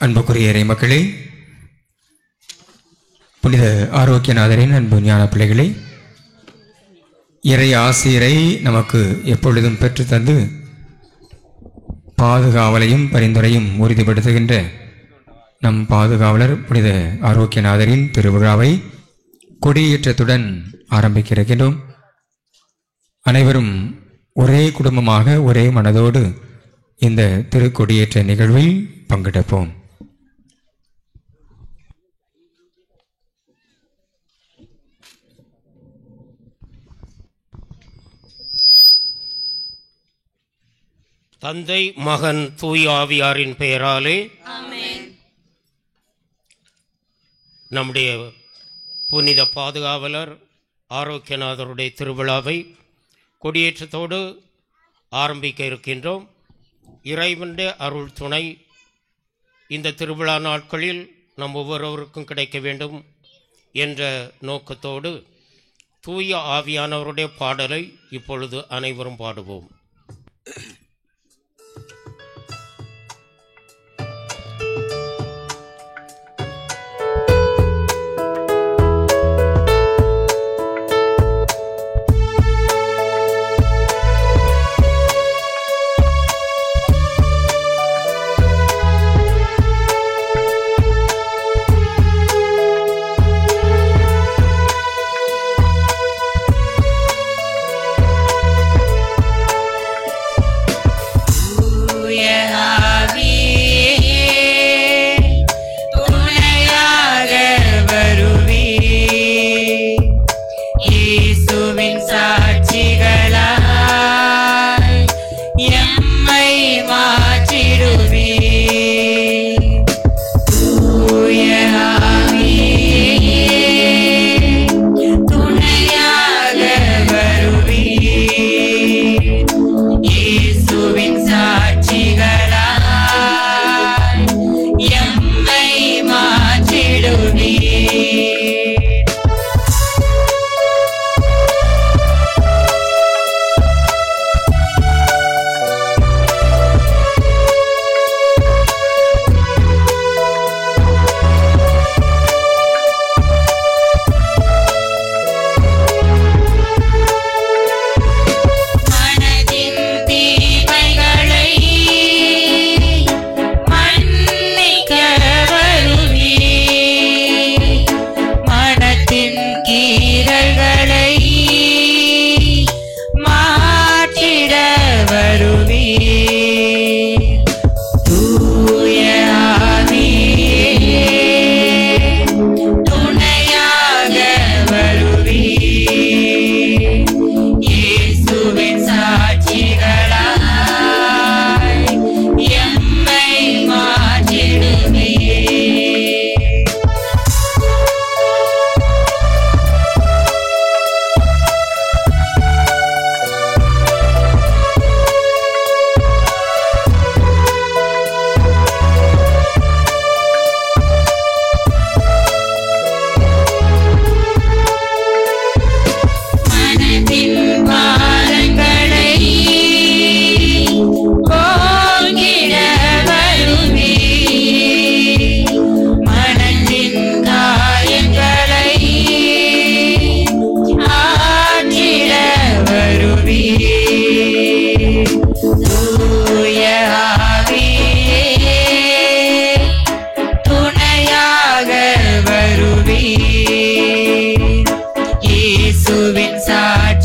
அன்புக்குரிய இறை மக்களே, புனித ஆரோக்கியநாதரின் அன்பு ஞான பிள்ளைகளே, இறை ஆசிரியரை நமக்கு எப்பொழுதும் பெற்றுத்தந்து பாதுகாவலையும் பரிந்துரையும் உறுதிப்படுத்துகின்ற நம் பாதுகாவலர் புனித ஆரோக்கியநாதரின் திருவிழாவை கொடியேற்றத்துடன் ஆரம்பிக்க இருக்கின்றோம். அனைவரும் ஒரே குடும்பமாக ஒரே மனதோடு இந்த திருக்கொடியேற்ற நிகழ்வில் பங்கெடுப்போம். தந்தை, மகன், தூய ஆவியாரின் பெயராலே ஆமென். நம்முடைய புனித பாதுகாவலர் ஆரோக்கியநாதருடைய திருவிழாவை கொடியேற்றத்தோடு ஆரம்பிக்க இருக்கின்றோம். இறைவனுடைய அருள் துணை இந்த திருவிழா நாட்களில் நம் ஒவ்வொருவருக்கும் கிடைக்க வேண்டும் என்ற நோக்கத்தோடு தூய ஆவியானவருடைய பாடலை இப்பொழுது அனைவரும் பாடுவோம்.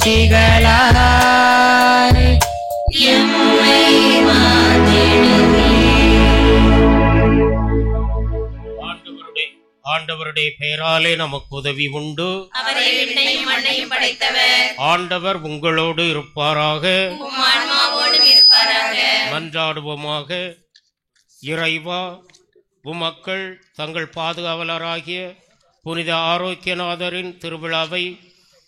சாட்சிகளாய் எம்மை மாற்றிடுமே. ஆண்டவருடைய பெயராலே நமக்கு உதவி உண்டு. அவரே விண்ணையும் மண்ணையும் படைத்தவர். ஆண்டவர் உங்களோடு இருப்பாராக. உம் ஆன்மாவோடும் இருப்பாராக. மன்றாடுவோமாக. இறைவா, உமக்கள் தங்கள் பாதுகாவலராகிய புனித ஆரோக்கியநாதரின் திருவிழாவை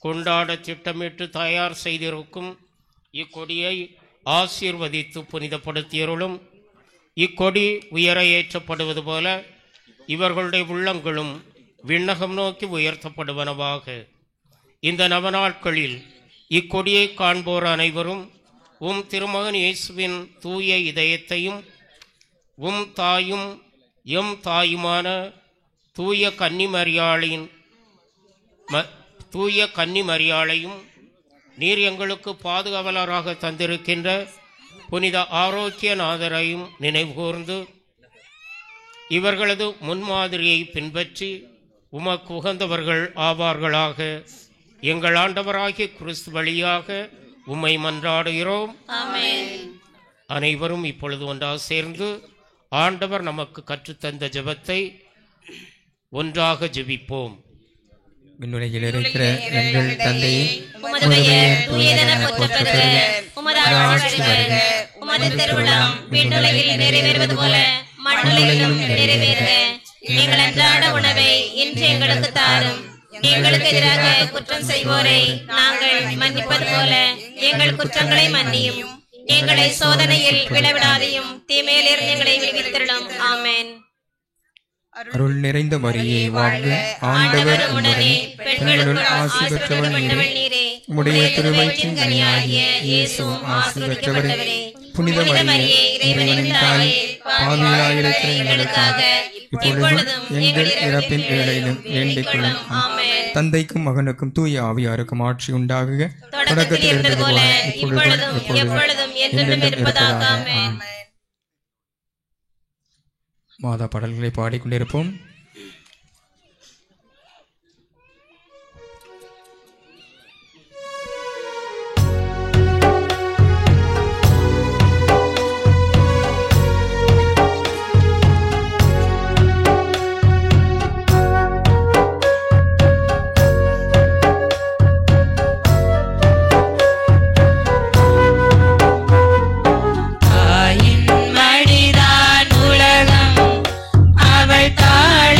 கொண்டாட திட்டமிட்டு தயார் செய்திருக்கும் இக்கொடியை ஆசீர்வதித்து புனிதப்படுத்தியருளும். இக்கொடி உயர ஏற்றப்படுவது போல இவர்களுடைய உள்ளங்களும் விண்ணகம் நோக்கி உயர்த்தப்படுவனவாக. இந்த நவநாட்களில் இக்கொடியை காண்போர் அனைவரும் உம் திருமகன் இயேசுவின் தூய இதயத்தையும் உம் தாயும் எம் தாயுமான தூய கன்னிமரியாளையும் நீர் எங்களுக்கு பாதுகாவலராக தந்திருக்கின்ற புனித ஆரோக்கியநாதரையும் நினைவுகூர்ந்து இவர்களது முன்மாதிரியை பின்பற்றி உமக்கு உகந்தவர்கள் ஆவார்களாக. எங்கள் ஆண்டவராகிய கிறிஸ்து வழியாக உம்மை மன்றாடுகிறோம். அனைவரும் இப்பொழுது ஒன்றாக சேர்ந்து ஆண்டவர் நமக்கு கற்றுத்தந்த ஜெபத்தை ஒன்றாக ஜெபிப்போம். விண்ணுலகில் இருக்கிற எங்கள் தந்தையே, உமது பெயர் தூயதென போற்றப் பெறுக. உமது ஆட்சி வருக. உமது திருவுளம் விண்ணுலகில் நிறைவேறுவது போல மண்ணுலகிலும் நிறைவேறுக. எங்கள் அன்றாட உணவை இன்று எங்களுக்கு தாரும். எங்களுக்கு எதிராக குற்றம் செய்வோரை நாங்கள் மன்னிப்பது போல எங்கள் குற்றங்களை மன்னியும். எங்களை சோதனையில் விழவிடாதையும் தீமையிலிருந்து எங்களை விடுவித்தருளும். ஆமென். அருள் நிறைந்த மரியே வாழ்க, ஆண்டவர் உம்முடனே, பெண்களுள் ஆசி பெற்றவள் நீரே, உம்முடைய திருவயிற்றின் கனியாகிய இயேசுவும் ஆசீர்வதிக்கப்பட்டவரே. புனித மரியே, இறைவனின் தாயே, பாவிகளாயிருக்கிற எங்களுக்காக இப்பொழுதும் எங்கள் இறப்பின் வேளையிலும் வேண்டிக் கொள்ளும். தந்தைக்கும் மகனுக்கும் தூய ஆவியாருக்கும் ஆட்சி உண்டாகுக. தொடக்கத்தில் இருந்தது போல இப்பொழுதும் எப்பொழுதும் என்றென்றும் இருப்பதாக. ஆமென். மாதா பாடல்களை பாடிக்கொண்டிருப்போம். தாயின் மடிதான் உலகம், அவள் தாழ்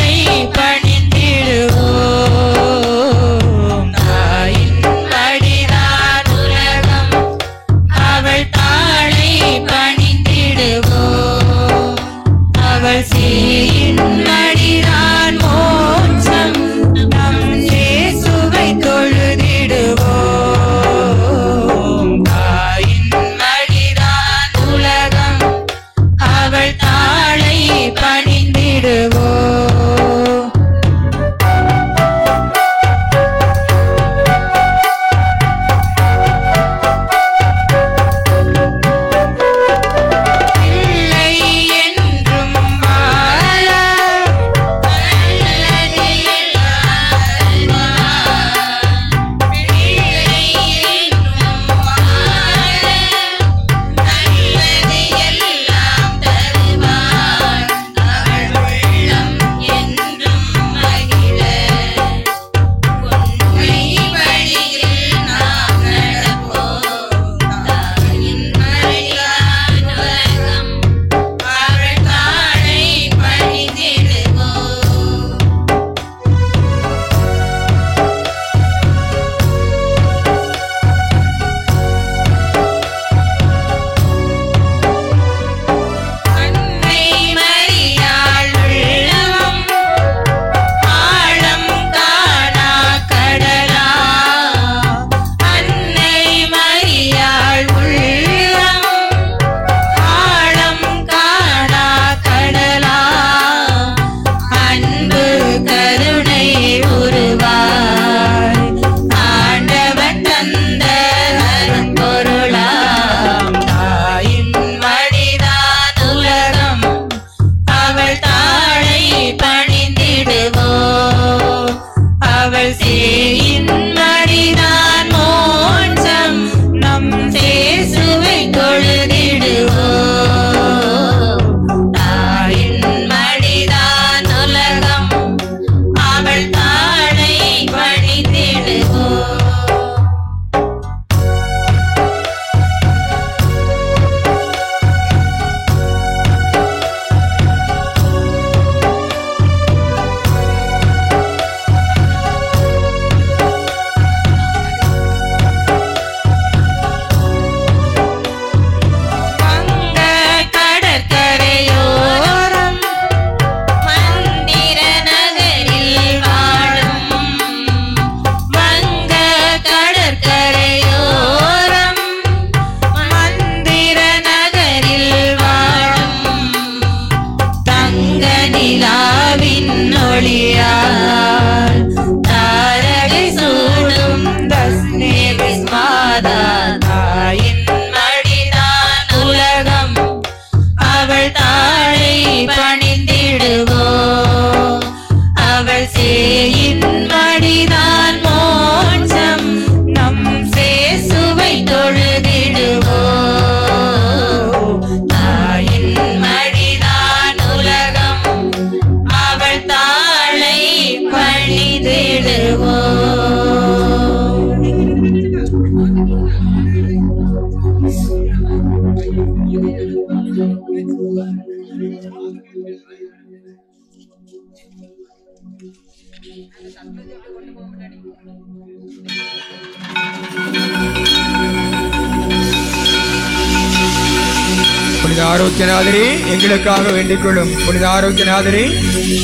புனித ஆரோக்கியநாதரே எங்களுக்காக வேண்டிக் கொள்ளும். புனித ஆரோக்கியநாதரே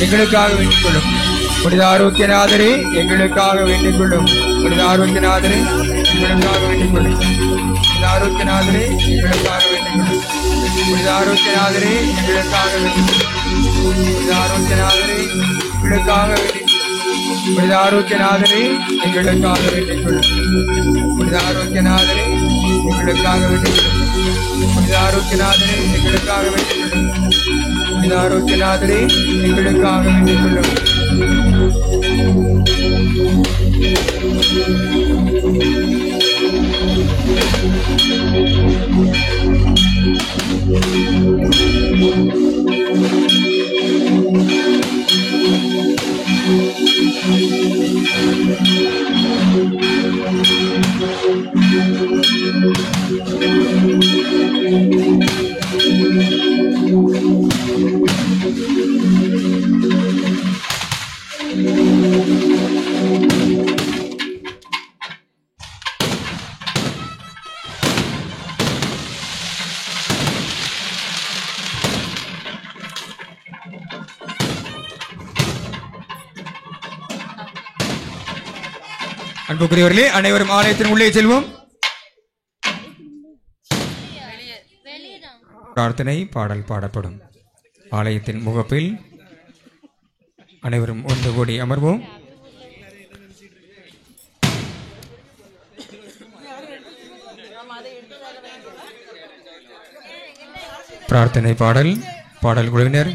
எங்களுக்காக வேண்டிக் கொள்ளும். புனித ஆரோக்கியநாதரே எங்களுக்காக வேண்டிக் கொள்ளும். புனித ஆரோக்கியநாதரே எங்களுக்காக வேண்டிக் கொள்ளும். புனித ஆரோக்கியநாதரே எங்களுக்காக வேண்டிக் கொள்ளும். புனித ஆரோக்கியநாதரே எங்களுக்காக வேண்டிக் கொள்ளும். புனித ஆரோக்கியநாதரே எங்களுக்காக வேண்டிக் கொள்ளும். புனித ஆரோக்கியநாதரே எங்களுக்காக வேண்டிக் கொள்ளும். புனித ஆரோக்கியநாதரே எங்களுக்காக வேண்டிக் கொள்ளும். புனித ஆரோக்கியநாதரே எங்களுக்காக வேண்டிக் கொள்ளும். புனித ஆரோக்கியநாதரே எங்களுக்காக வேண்டிக் கொள்ளும். அன்புக்குரியவர்களே, அனைவரும் ஆலயத்தின் உள்ளே செல்வோம். பிரார்த்தனை பாடல் பாடப்படும். ஆலயத்தின் முகப்பில் அனைவரும் ஒன்று கூடி அமர்வோம். பிரார்த்தனை பாடல் பாடல் குழுவினர்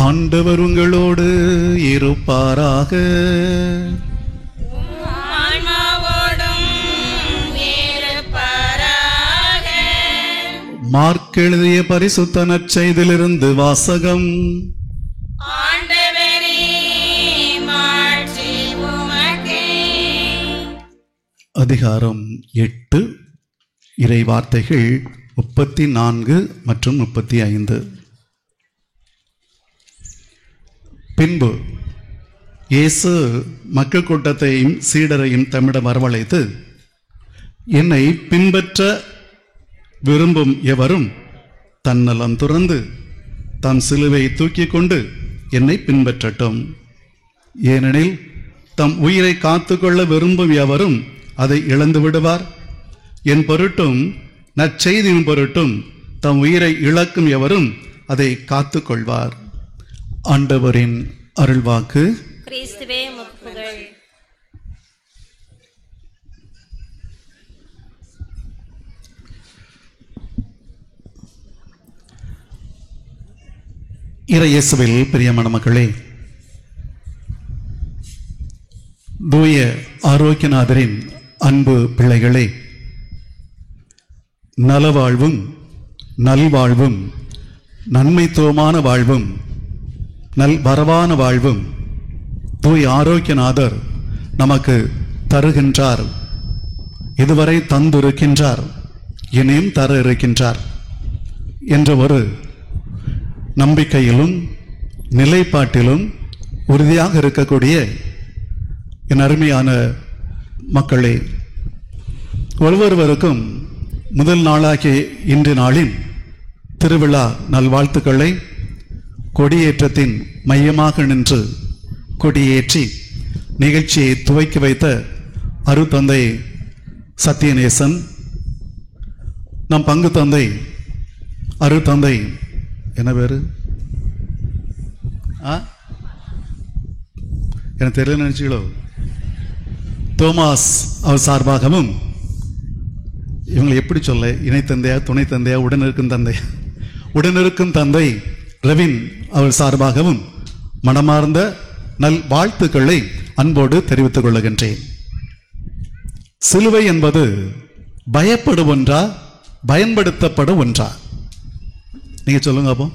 ஆண்டவர் உங்களோடு இருப்பாராக. ஆன்மாவோடும் இருப்பாராக. மார்க் எழுதிய பரிசுத்த நற்செய்தியிலிருந்து வாசகம். ஆண்டவரே, மாட்சி உமக்கே. அதிகாரம் 8, இறை வார்த்தைகள் 34 மற்றும் 35. பின்பு இயேசு மக்கள் கூட்டத்தையும் சீடரையும் தம்மிடம் வரவழைத்து, என்னை பின்பற்ற விரும்பும் எவரும் தன்னலம் துறந்து தம் சிலுவை தூக்கி கொண்டு என்னை பின்பற்றட்டும். ஏனெனில் தம் உயிரை காத்துக்கொள்ள விரும்பும் எவரும் அதை இழந்து விடுவார். என் பொருட்டும் நற்செய்தியின் பொருட்டும் தம் உயிரை இழக்கும் எவரும் அதை காத்துக்கொள்வார். ஆண்டவரின் அருள்வாக்கு. கிறிஸ்துவே உமக்கு புகழ். இறை இயேசுவில் பிரியமான மக்களே, தூய ஆரோக்கியநாதரின் அன்பு பிள்ளைகளே, நலவாழ்வும் நல்வாழ்வும் நன்மைத்துவமான வாழ்வும் நல்வரவான வாழ்வும் தூய ஆரோக்கியநாதர் நமக்கு தருகின்றார். இதுவரை தந்திருக்கின்றார், இனியும் தர இருக்கின்றார் என்ற ஒரு நம்பிக்கையிலும் நிலைப்பாட்டிலும் உறுதியாக இருக்கக்கூடிய என் அருமையான மக்களே, ஒவ்வொருவருக்கும் முதல் நாளாகிய இன்று நாளின் திருவிழா நல்வாழ்த்துக்களை கொடியேற்றத்தின் மையமாக நின்று கொடியேற்றி நிகழ்ச்சியை துவக்கி வைத்த அருட்தந்தை சத்தியநேசன், நம் பங்கு தந்தை அருட்தந்தை என்ன பேரு எனக்கு தெரியல நினைச்சீங்களோ, தோமாஸ் அவர் சார்பாகவும், இவங்களை எப்படி சொல்ல, இணை தந்தையா துணை தந்தையா உடனிருக்கும் தந்தை ரவின் அவர் சார்பாகவும் மனமார்ந்த நல் வாழ்த்துக்களை அன்போடு தெரிவித்துக் கொள்ளுகின்றேன். சிலுவை என்பது பயப்படும் ஒன்றா பயன்படுத்தப்படும் ஒன்றா? நீங்க சொல்லுங்க. அப்போ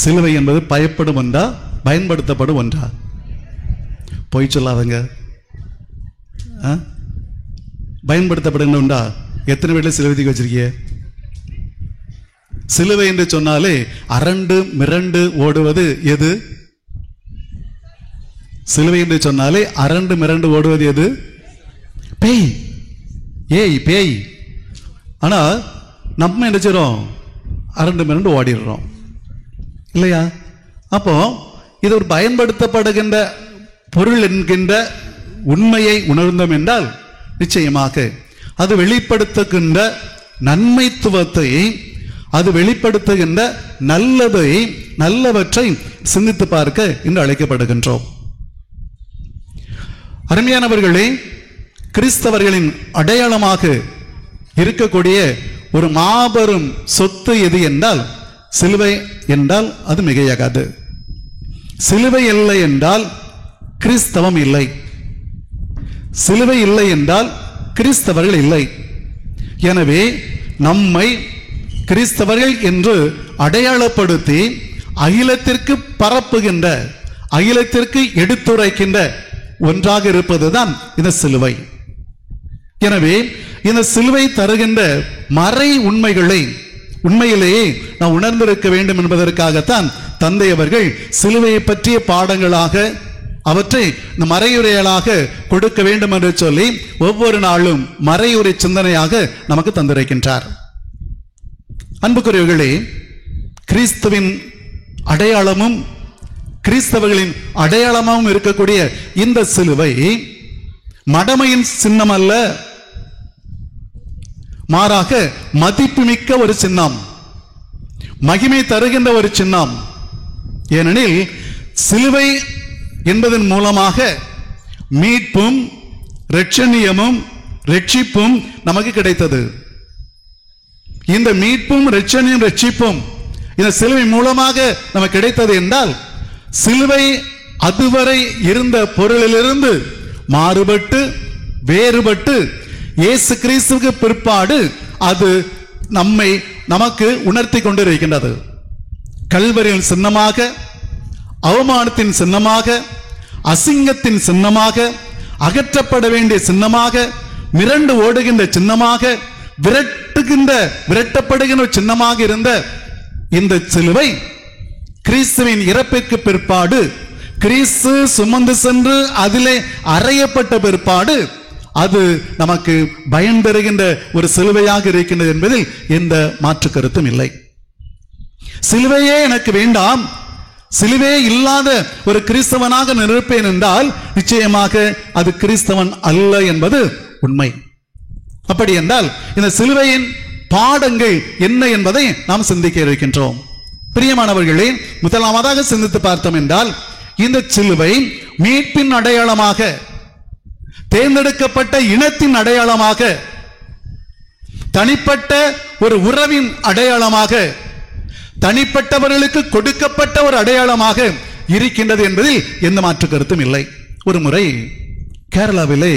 சிலுவை என்பது பயப்படும் ஒன்றா பயன்படுத்தப்படும் ஒன்றா? போய் சொல்லாதங்க. பயன்படுத்தப்படுகின்ற ஒன்றா? எத்தனை வீட்டில் சிலுவை தூக்கி வச்சிருக்கீங்க? சிலுவை என்று சொன்னாலே அரண்டு மிரண்டு ஓடுவது எது? சிலுவை என்று சொன்னாலே அரண்டு மிரண்டு ஓடுவது எது? பேய். பேய். ஆனா நம்ம என்ன செய்றோம்? அரண்டு மிரண்டு ஓடிடுறோம் இல்லையா? அப்போ இது ஒரு பயன்படுத்தப்படுகின்ற பொருள் என்கின்ற உண்மையை உணர்ந்தோம் என்றால் நிச்சயமாக அது வெளிப்படுத்துகின்ற நன்மைத்துவத்தை, அது வெளிப்படுத்துகின்ற நல்லவற்றை சிந்தித்து பார்க்க இன்று அழைக்கப்படுகின்றோம். அருமையானவர்களே, கிறிஸ்தவர்களின் அடையாளமாக இருக்கக்கூடிய ஒரு மாபெரும் சொத்து எது என்றால் சிலுவை என்றால் அது மிகையாகாது. சிலுவை இல்லை என்றால் கிறிஸ்தவம் இல்லை. சிலுவை இல்லை என்றால் கிறிஸ்தவர்கள் இல்லை. எனவே நம்மை கிறிஸ்தவர்கள் என்று அடையாளப்படுத்தி அகிலத்திற்கு பரப்புகின்ற, அகிலத்திற்கு எடுத்துரைக்கின்ற ஒன்றாக இருப்பதுதான் இந்த சிலுவை. எனவே இந்த சிலுவை தருகின்ற மறை உண்மைகளை உண்மையிலேயே நாம் உணர்ந்திருக்க வேண்டும் என்பதற்காகத்தான் தந்தை அவர்கள் சிலுவையை பற்றிய பாடங்களாக அவற்றை இந்த மறையுரைகளாக கொடுக்க வேண்டும் என்று சொல்லி ஒவ்வொரு நாளும் மறையுரை சிந்தனையாக நமக்கு தந்திருக்கின்றார். அன்புக்குரியவர்களே, கிறிஸ்துவின் அடையாளமும் கிறிஸ்தவர்களின் அடையாளமாகவும் இருக்கக்கூடிய இந்த சிலுவை மடமையின் சின்னம் அல்ல, மாறாக மதிப்புமிக்க ஒரு சின்னம், மகிமை தருகின்ற ஒரு சின்னம். ஏனெனில் சிலுவை என்பதன் மூலமாக மீட்பும் இரட்சணியமும் ரட்சிப்பும் நமக்கு கிடைத்தது. இந்த மீட்பும் இரட்சணியும் ரட்சிப்பும் இந்த சிலுவை மூலமாக நமக்கு கிடைத்தது என்றால், சிலுவை அதுவரை இருந்த பொருளிலிருந்து மாறுபட்டு வேறுபட்டு இயேசு கிறிஸ்துவுக்கு பிற்பாடு அது நமக்கு உணர்த்தி கொண்டிருக்கின்றது. கல்வரியின் சின்னமாக, அவமானத்தின் சின்னமாக, அசிங்கத்தின் சின்னமாக, அகற்றப்பட வேண்டிய சின்னமாக, மிரண்டு ஓடுகின்ற சின்னமாக, விரட்டப்படுகின்ற சின்னமாக இருந்த இந்த சிலுவை கிறிஸ்துவின் இறப்பிற்கு பிற்பாடு, கிறிஸ்து சுமந்து சென்று அதிலே அறையப்பட்ட பிற்பாடு அது நமக்கு பயன் பெறுகின்ற ஒரு சிலுவையாக இருக்கின்றது என்பதில் எந்த மாற்று கருத்தும் இல்லை. சிலுவையே எனக்கு வேண்டாம், சிலுவையே இல்லாத ஒரு கிறிஸ்தவனாக நிற்பேன் என்றால் நிச்சயமாக அது கிறிஸ்தவன் அல்ல என்பது உண்மை. அப்படி என்றால் இந்த சிலுவையின் பாடங்கள் என்ன என்பதை நாம் சிந்திக்க இருக்கின்றோம். பிரியமானவர்களே, முதலாவதாக சிந்தித்து பார்த்தோம் என்றால், இந்த சிலுவை மீட்பின் அடையாளமாக, தேர்ந்தெடுக்கப்பட்ட இனத்தின் அடையாளமாக, தனிப்பட்ட ஒரு உறவின் அடையாளமாக, தனிப்பட்டவர்களுக்கு கொடுக்கப்பட்ட ஒரு அடையாளமாக இருக்கின்றது என்பதில் எந்த மாற்று கருத்தும் இல்லை. ஒரு முறை கேரளாவிலே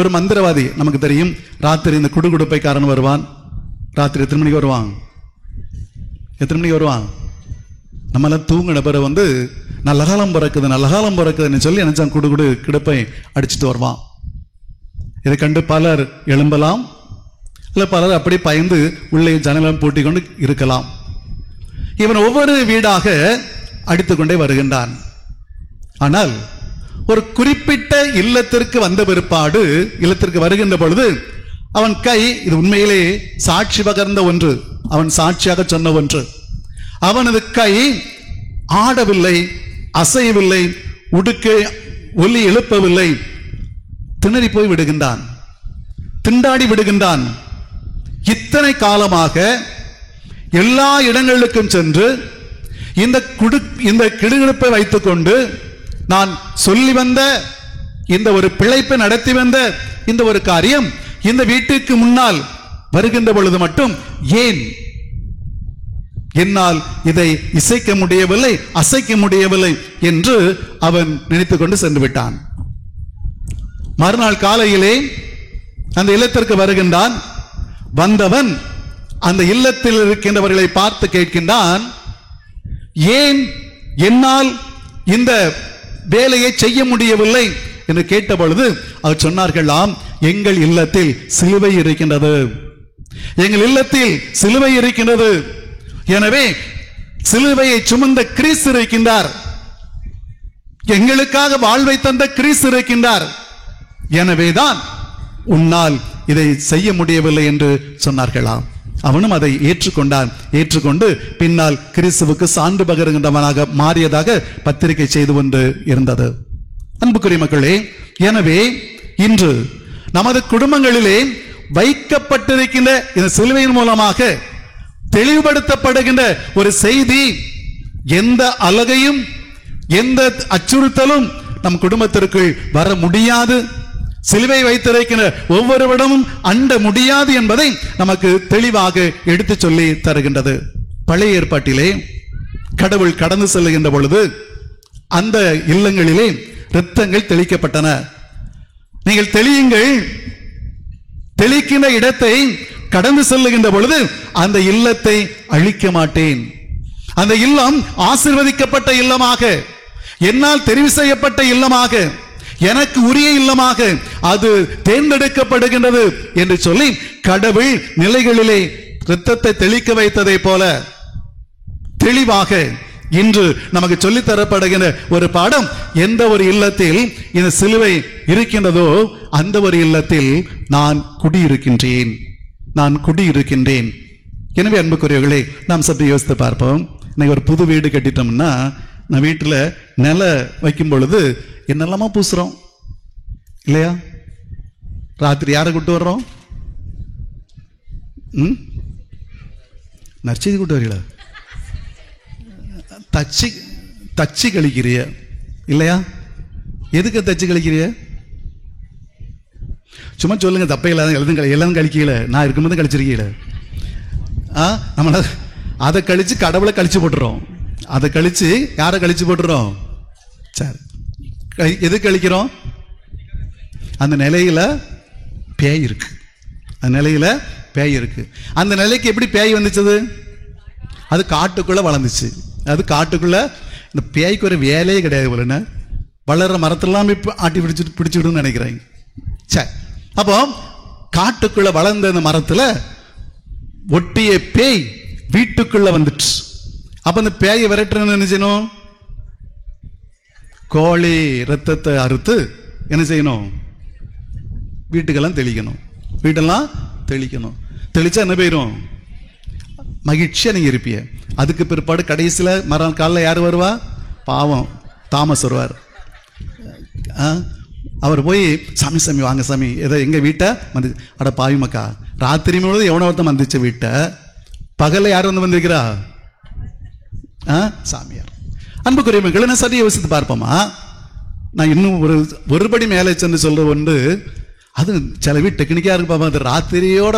ஒரு மந்திரவாதி, நமக்கு தெரியும், ராத்திரி இந்த குடுகுடுப்பைக்காரன் வருவான். ராத்திரி எத்தனை மணிக்கு வருவான்? நம்மளாம் தூங்கின பிறகு நல்ல காலம் பிறக்குதுன்னு சொல்லி நினைச்சான் குடுகுடு கிடப்பை அடிச்சுட்டு வருவான். இதை கண்டு பலர் எழும்பலாம், இல்லை பலர் அப்படி பயந்து உள்ளே ஜன்னலம் பூட்டி கொண்டு இருக்கலாம். இவன் ஒவ்வொரு வீடாக அடித்துக்கொண்டே வருகின்றான். ஆனால் ஒரு குறிப்பிட்ட இல்லத்திற்கு வந்த பிற்பாடு, இல்லத்திற்கு வருகின்ற பொழுது அவன் கை, இது உண்மையிலே சாட்சி பகர்ந்த ஒன்று, அவன் சாட்சியாக சொன்ன ஒன்று, அவனது கை ஆடவில்லை, அசையவில்லை, உடுக்க ஒலி எழுப்பவில்லை. திணறி போய் விடுகின்றான், திண்டாடி விடுகின்றான். இத்தனை காலமாக எல்லா இடங்களுக்கும் சென்று இந்த கிடுகிடுப்பை வைத்துக் கொண்டு நான் சொல்லி வந்த இந்த ஒரு பிழைப்பை நடத்தி வந்த இந்த ஒரு காரியம் இந்த வீட்டுக்கு முன்னால் வருகின்ற பொழுது மட்டும் ஏன் என்னால் இதை இசைக்க முடியவில்லை, அசைக்க முடியவில்லை என்று அவன் நினைத்துக் கொண்டு சென்று விட்டான். மறுநாள் காலையிலே அந்த இல்லத்திற்கு வருகின்றான். வந்தவன் அந்த இல்லத்தில் இருக்கின்றவர்களை பார்த்து கேட்கின்றான், ஏன் என்னால் இந்த வேலையை செய்ய முடியவில்லை என்று கேட்ட பொழுது அவர் சொன்னார்களாம், எங்கள் இல்லத்தில் சிலுவை இருக்கின்றது, எங்கள் இல்லத்தில் சிலுவை இருக்கின்றது. எனவே சிலுவையை சுமந்த கிறிஸ்து இருக்கின்றார், எங்களுக்காக வாழ்வை தந்த கிறிஸ்து இருக்கின்றார், எனவேதான் உன்னால் இதை செய்ய முடியவில்லை என்று சொன்னார்களாம். அவனும் அதை ஏற்றுக்கொண்டான். ஏற்றுக்கொண்டு பின்னால் கிறிஸ்துவுக்கு சான்று பகருகின்றவனாக மாறியதாக பத்திரிகை செய்து கொண்டு இருந்தது. அன்புக்குரிய மக்களே, எனவே இன்று நமது குடும்பங்களிலே வைக்கப்பட்டிருக்கின்ற இந்த சிலுவையின் மூலமாக தெளிவுபடுத்தப்படுகின்ற ஒரு செய்தி, எந்த அலகையும் எந்த அச்சுறுத்தலும் நம் குடும்பத்திற்குள் வர முடியாது, சிலுவை வைத்திருக்கின்ற ஒவ்வொருவரிடமும் அண்ட முடியாது என்பதை நமக்கு தெளிவாக எடுத்து சொல்லி தருகின்றது. பழைய ஏற்பாட்டிலே கடவுள் கடந்து செல்லுகின்ற பொழுது அந்த இல்லங்களிலே இரத்தங்கள் தெளிக்கப்பட்டன. நீங்கள் தெளியுங்கள், தெளிக்கின்ற இடத்தை கடந்து செல்லுகின்ற பொழுது அந்த இல்லத்தை அழிக்க மாட்டேன், அந்த இல்லம் ஆசீர்வதிக்கப்பட்ட இல்லமாக, என்னால் தெரிவு செய்யப்பட்ட இல்லமாக, எனக்கு உரிய இல்லமாக அது தேர்ந்தெடுக்கப்படுகின்றது என்று சொல்லி கடவுள் நிலைகளிலே இரத்தத்தை தெளிக்க வைத்ததை போல தெளிவாக இன்று நமக்கு சொல்லித் தரப்படுகின்ற ஒரு பாடம், எந்த ஒரு இல்லத்தில் இந்த சிலுவை இருக்கின்றதோ அந்த ஒரு இல்லத்தில் நான் குடியிருக்கின்றேன், நான் குடியிருக்கின்றேன். எனவே அன்புக்குரியவர்களே, நாம் சற்று யோசித்து பார்ப்போம். இன்னைக்கு ஒரு புது வீடு கட்டிட்டோம்னா, நான் வீட்டில் நில வைக்கும் பொழுது என்னெல்லாமா பூசுறோம் இல்லையா? ராத்திரி யாரை கூட்டு வர்றோம்? நற்செய்தி கூட்டு வரீங்களா? தச்சு கழிக்கிறிய இல்லையா? எதுக்கு தச்சு கழிக்கிறிய? சும்மா சொல்லுங்க, தப்பே இல்லாத எல்லாம் கழிக்கல, நான் இருக்கும்போது கழிச்சிருக்கீங்கள. நம்மள அதை கழிச்சு கடவுளை கழிச்சு போட்டுறோம். அதை கழிச்சு யாரை கழிச்சு போட்டுறோம்? சரி, எது கழிக்கிறோம்? அந்த நிலையில பேய் இருக்கு. அந்த நிலையில பேய் இருக்கு. அந்த நிலைக்கு எப்படி பேய் வந்துச்சது? அது காட்டுக்குள்ள வளர்ந்துச்சு. அது காட்டுக்குள்ள இந்த பேய்க்கு ஒரு வேலையே கிடையாது போல. வளர்ற மரத்தெல்லாம் ஆட்டி பிடிச்சிடுன்னு நினைக்கிறேன். சரி, அப்போ காட்டுக்குள்ள வளர்ந்த அந்த மரத்துல ஒட்டிய பேய் வீட்டுக்குள்ள வந்துட்டு. அப்ப அந்த பேயை விரட்டுறன்னு என்ன செய்யணும்? கோழி ரத்தத்தை அறுத்து என்ன செய்யணும்? வீட்டுக்கெல்லாம் தெளிக்கணும். வீட்டெல்லாம் தெளிக்கணும். தெளிச்சா என்ன போயிடும்? மகிழ்ச்சியா நீங்க இருப்பீங்க. அதுக்கு பிற்பாடு கடைசியில மரம் காலில் யார் வருவா? பாவம் தாமஸ் வருவார். அவர் போய் சாமி சாமி வாங்க சாமி, ஏதோ எங்க வீட்டை வந்து, அட பாவி மக்கா, ராத்திரி முழுவதும் எவனோ ஒருத்தன் வந்துச்ச வீட்டை, பகல்ல யார் வந்து வந்திருக்கிறா? சாமியார். அன்புக்குரிய மக்களை நான் சரியா யோசித்து பார்ப்போமா? நான் இன்னும் ஒருபடி மேலே சென்று சொல்ற ஒன்று, அது சில வீடு டெக்னிக்கா இருக்கு பாப்பா. அது ராத்திரியோட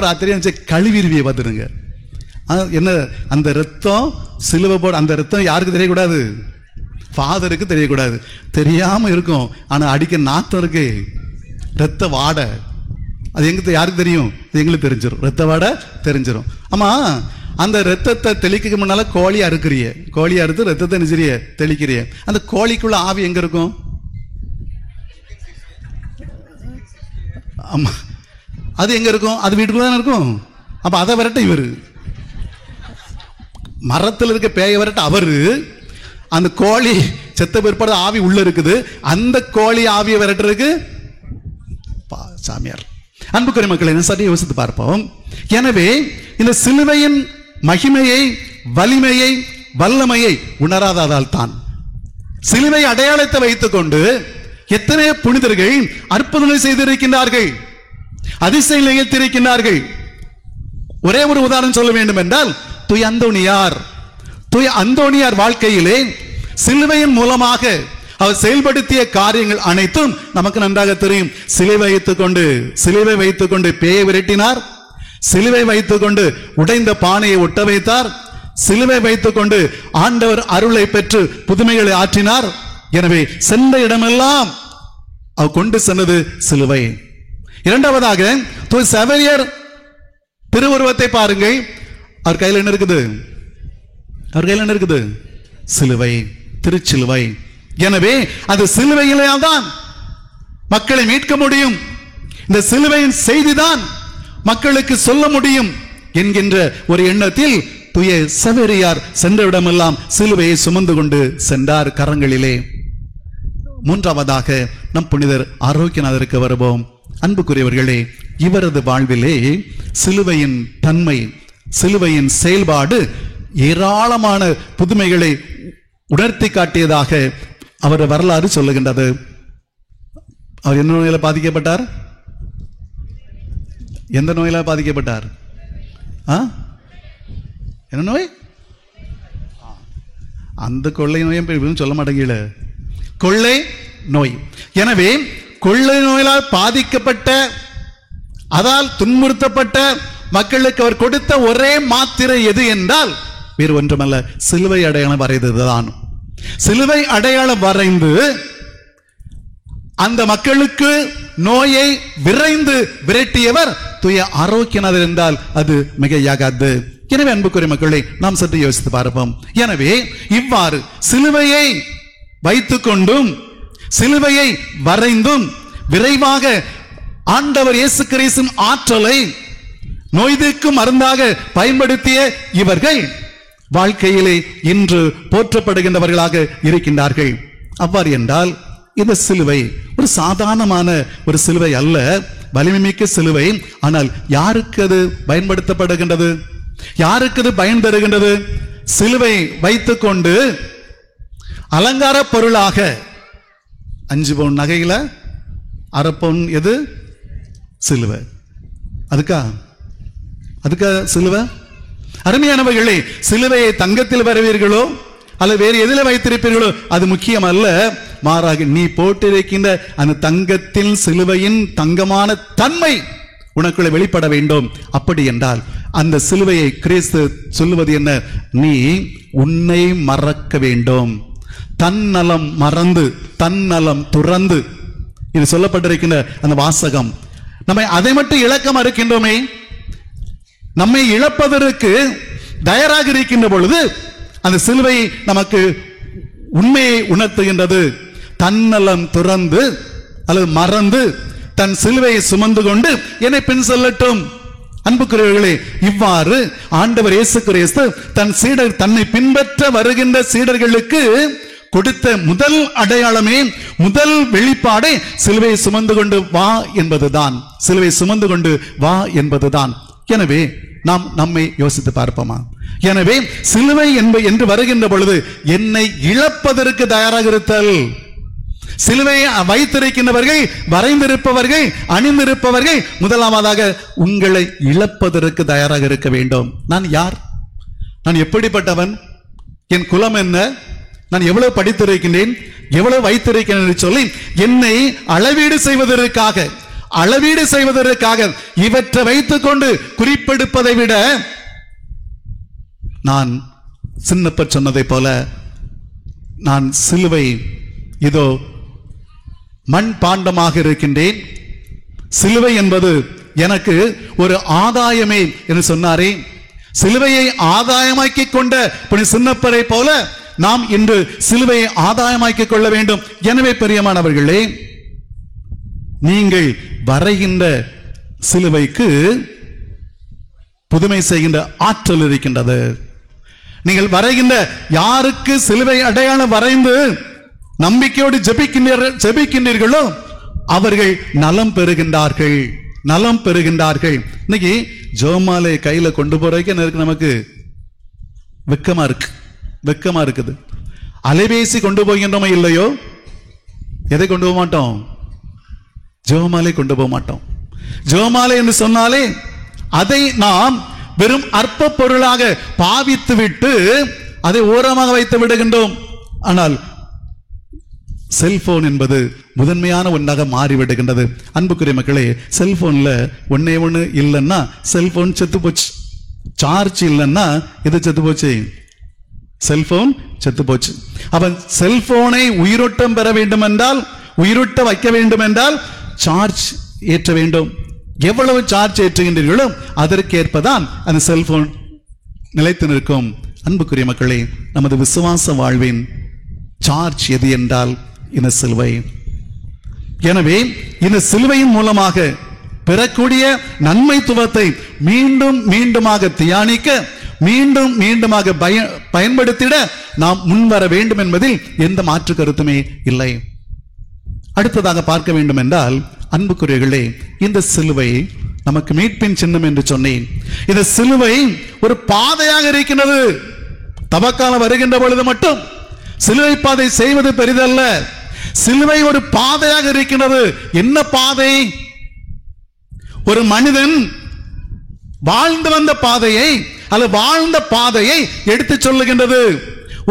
கழுவிருவியை பார்த்துருங்க. என்ன அந்த ரத்தம் சிலுவை போட, அந்த ரத்தம் யாருக்கு தெரியக்கூடாது? ஃபாதருக்கு தெரியக்கூடாது. தெரியாம இருக்கும். ஆனா அடிக்க நாத்தம் இருக்கு, ரத்த வாடை. அது எங்க யாருக்கு தெரியும்? எங்களுக்கு தெரிஞ்சிடும். ரத்த வாடை தெரிஞ்சிடும். ஆமா, அந்த ரத்தத்தை தெளிக்க முன்னால கோழி அறுக்கிறிய, கோழி அறுத்து ரத்தத்தை நினைச்சிரிய தெளிக்கிறிய. அந்த கோழிக்குள்ள ஆவி எங்க இருக்கும்? ஆமா, அது எங்க இருக்கும்? அது வீட்டுக்குள்ள தானே இருக்கும். அப்ப அதை விரட்ட இவரு, மரத்தில் இருக்க பேய விரட்ட அவரு. அந்த கோழி செத்த பிற்பாடு ஆவி உள்ள இருக்குது. அந்த கோழி ஆவியை விரட்டுறதுக்கு சாமியார். அன்புக்குரிய மக்களை சரி யோசித்து பார்ப்போம். எனவே இந்த சிலுவையின் மகிமையை, வலிமையை, வல்லமையை உணராததால் தான் சிலுவை அடையாளத்தை வைத்துக் கொண்டு எத்தனை புனிதர்கள் அற்புதங்களை செய்திருக்கின்றார்கள், அதிசயம் நிகழ்த்தியிருக்கின்றார்கள். ஒரே ஒரு உதாரணம் சொல்ல வேண்டும் என்றால், தூய அந்தோனியார் வாழ்க்கையிலே சிலுவையின் மூலமாக அவர் செயல்படுத்திய காரியங்கள் அனைத்தும் நமக்கு நன்றாக தெரியும். சிலுவை வைத்துக் கொண்டு பேயை விரட்டினார், சிலுவை வைத்துக் கொண்டு உடைந்த பானையை ஒட்ட வைத்தார், சிலுவை வைத்துக் கொண்டு ஆண்டவர் அருளை பெற்று புதுமைகளை ஆற்றினார். எனவே சென்ற இடமெல்லாம் அவர் கொண்டு சென்றது சிலுவை. இரண்டாவதாக செவரியர் திருவுருவத்தை பாருங்கள். அவர் கையில் என்ன இருக்குது? அவர் கையில் என்ன இருக்குது? சிலுவை, திருச்சிலுவை. எனவே அது சிலுவையில்தான் தான் மக்களை மீட்க முடியும். இந்த சிலுவையின் செய்திதான் மக்களுக்கு சொல்ல முடியும் என்கின்ற ஒரு எண்ணத்தில் தூய செவரியார் சென்ற இடமெல்லாம் சிலுவையை சுமந்து கொண்டு சென்றார் கரங்களிலே. மூன்றாவதாக நம் புனிதர் ஆரோக்கியநாதருக்கு வருவோம். அன்புக்குரியவர்களே, இவரது வாழ்விலே சிலுவையின் தன்மை, சிலுவையின் செயல்பாடு ஏராளமான புதுமைகளை உணர்த்தி காட்டியதாக அவர் வரலாறு சொல்லுகின்றது. அவர் என்ன நோயில பாதிக்கப்பட்டார்? எந்த நோயில பாதிக்கப்பட்டார்? என்ன நோய்? அந்த கொள்ளை நோயும் சொல்ல மாட்டேங்கல, கொள்ளை நோய். எனவே கொள்ளை நோயால் பாதிக்கப்பட்ட, அதால் துன்புறுத்தப்பட்ட மக்களுக்கு அவர் கொடுத்த ஒரே மாத்திரை எது என்றால் வேறு ஒன்றுமல்ல, சிலுவை அடையாளம் வரைந்ததுதான். சிலுவை அடையாளம் வரைந்து அந்த மக்களுக்கு நோயை விரைந்து விரட்டியவர் தூய ஆரோக்கியநாதர் என்றால் அது மிகையாகாது. எனவே அன்புக்குரிய மக்களை நாம் சற்று யோசித்து பார்ப்போம். எனவே இவ்வாறு சிலுவையை வைத்துக் கொண்டும் சிலுவையை வரைந்தும் விரைவாக ஆண்டவர் இயேசு கிறிஸ்துவின் ஆற்றலை நோய்தீர்க்கும் மருந்தாக பயன்படுத்திய இவர்கள் வாழ்க்கையிலே இன்று போற்றப்படுகின்றவர்களாக இருக்கின்றார்கள். அவ்வாறு என்றால் இந்த சிலுவை ஒரு சாதாரணமான ஒரு சிலுவை அல்ல, வலிமைமிக்க சிலுவை. ஆனால் யாருக்கு அது பயன்படுத்தப்படுகின்றது? யாருக்கு அது பயன் தருகின்றது? சிலுவை வைத்துக் கொண்டு அலங்கார பொருளாக 5 பவுன் நகையில 1/2 பவுன் எது? சிலுவை. அதுக்கா சிலுவை? அருமையானவர்களே, சிலுவையை தங்கத்தில் வருவீர்களோ அல்லது வேறு எதில் வைத்திருப்பீர்களோ அது முக்கியம் அல்ல. மாறாக நீ போட்டிருக்கின்ற அந்த தங்கத்தில் சிலுவையின் தங்கமான தன்மை உனக்குள்ள வெளிப்பட வேண்டும். அப்படி என்றால் அந்த சிலுவையை கிறிஸ்து சொல்லுவது என்ன? நீ உன்னை மறக்க வேண்டும், தன்னலம் மறந்து தன்னலம் துறந்து. இது சொல்லப்பட்டிருக்கின்ற அந்த வாசகம் நம்மை அதை மட்டும் இழக்க மறுக்கின்றோமே. நம்மை இழப்பதற்கு தயாராக இருக்கின்ற பொழுது அந்த சிலுவை நமக்கு உண்மையை உணர்த்துகின்றது. தன்னலம் துறந்து அல்லது மறந்து தன் சிலுவையை சுமந்து கொண்டு என்னை பின் செல்லட்டும். அன்புக்குரியவர்களே, இவ்வாறு ஆண்டவர் இயேசு கிறிஸ்து தன்னை பின்பற்ற வருகின்ற சீடர்களுக்கு கொடுத்த முதல் அடையாளமே, முதல் வெளிப்பாடே சிலுவையை சுமந்து கொண்டு வா என்பதுதான். சிலுவை சுமந்து கொண்டு வா என்பதுதான். எனவே நாம் நம்மை யோசித்து பார்ப்போமா? எனவே சிலுவை என்று வருகின்ற பொழுது என்னை இழப்பதற்கு தயாராக இருத்தல். சிலுவையை வைத்திருக்கின்றவர்கள், வரைந்திருப்பவர்கள், அணிந்திருப்பவர்கள் முதலாவதாக உங்களை இழப்பதற்கு தயாராக இருக்க வேண்டும். நான் யார்? நான் எப்படிப்பட்டவன்? என் குலம் என்ன? நான் எவ்வளவு படித்திருக்கின்றேன், எவ்வளவு வைத்திருக்கிறேன் என்று சொல்லி என்னை அளவீடு செய்வதற்காக இவற்றை வைத்துக் கொண்டு குறிப்பெடுப்பதை விட, நான் சின்னப்பர் சொன்னதை போல, நான் சிலுவை இதோ மண் பாண்டமாக இருக்கின்றேன், சிலுவை என்பது எனக்கு ஒரு ஆதாயமே என்று சொன்னாரே. சிலுவையை ஆதாயமாக்கி கொண்ட சின்னப்பரை போல நாம் இன்று சிலுவையை ஆதாயமாக்கிக் கொள்ள வேண்டும். எனவே பிரியமானவர்களே, நீங்கள் வரைகின்ற சிலுவைக்கு புதுமை செய்கின்ற ஆற்றல் இருக்கின்றது. நீங்கள் வரைகின்ற யாருக்கு சிலுவை அடையாளம் வரைந்து நம்பிக்கையோடு ஜெபிக்கின்றீர்களோ அவர்கள் நலம் பெறுகின்றார்கள். இன்னைக்கு ஜெபமாலை கையில கொண்டு போறதுக்கு நமக்கு வெக்கமா இருக்குது. அலைபேசி கொண்டு போகின்றோமோ இல்லையோ, எதை கொண்டு போக மாட்டோம்? ஜெபமாலை கொண்டு போக மாட்டோம். ஜெபமாலை என்று சொன்னாலே அதை நாம் வெறும் அற்ப பொருளாக பாவித்து விட்டு அதை ஓரமாக வைத்து விடுகின்றோம். ஆனால் செல்போன் என்பது முதன்மையான ஒன்றாக மாறிவிடுகின்றது. அன்புக்குரிய மக்களே, செல்போன்ல ஒண்ணு இல்லைன்னா செல்போன் செத்து போச்சு. சார்ஜ் இல்லைன்னா எது செத்து போச்சு? செல்போன் செத்து போச்சு. அவன் செல்போனை உயிரோட்டம் பெற வேண்டும் என்றால், உயிரோட்ட வைக்க வேண்டும் என்றால் சார்ஜ் ஏற்ற வேண்டும். எவ்வளவு சார்ஜ் ஏற்றுகின்றீர்களோ அதற்கேற்பதான் அந்த செல்போன் நிலைத்து நிற்கும். அன்புக்குரிய மக்களே, நமது விசுவாச வாழ்வின் சார்ஜ் எது என்றால் இந்த சிலுவை. எனவே இந்த சிலுவையின் மூலமாக பெறக்கூடிய நன்மைத்துவத்தை மீண்டும் மீண்டுமாக தியானிக்க, மீண்டும் மீண்டுமாக பயன்படுத்திட நாம் முன்வர வேண்டும் என்பதில் எந்த மாற்று கருத்துமே இல்லை. அடுத்ததாக பார்க்க வேண்டும் என்றால், அன்புக்குரியவர்களே, இந்த சிலுவை நமக்கு மீட்பின் சின்னம் என்று சொன்னேன். இந்த சிலுவை ஒரு பாதையாக இருக்கின்றது. தவக்காலம் வருகின்ற பொழுது மட்டும் சிலுவை பாதை செய்வது பெரிதல்ல. சிலுவை ஒரு பாதையாக இருக்கின்றது. என்ன பாதை? ஒரு மனிதன் வாழ்ந்து வந்த பாதையை அல்லது வாழ்ந்த பாதையை எடுத்து சொல்லுகின்றது.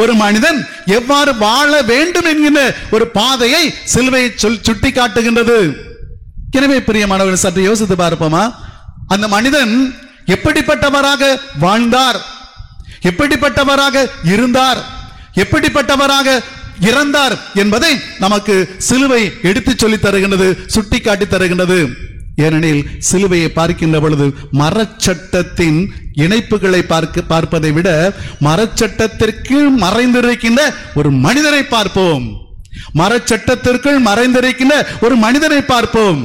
ஒரு மனிதன் எவ்வாறு வாழ வேண்டும் என்கின்ற ஒரு பாதையை சிலுவை சுட்டி காட்டுகின்றது. எனவே பிரியமானவர்கள், சற்று யோசித்து பார்ப்போமா? அந்த மனிதன் எப்படிப்பட்டவராக வாழ்ந்தார், எப்படிப்பட்டவராக இருந்தார், எப்படிப்பட்டவராக இறந்தார் என்பதை நமக்கு சிலுவை எடுத்து சொல்லி தருகின்றது, சுட்டி காட்டி தருகின்றது. ஏனெனில் சிலுவையை பார்க்கின்ற பொழுது மரச்சட்டத்தின் இணைப்புகளை பார்ப்பதை விட மரச்சட்டத்திற்கு மறைந்திருக்கின்ற ஒரு மனிதனை பார்ப்போம். மரச்சட்டத்திற்குள் மறைந்திருக்கின்ற ஒரு மனிதனை பார்ப்போம்.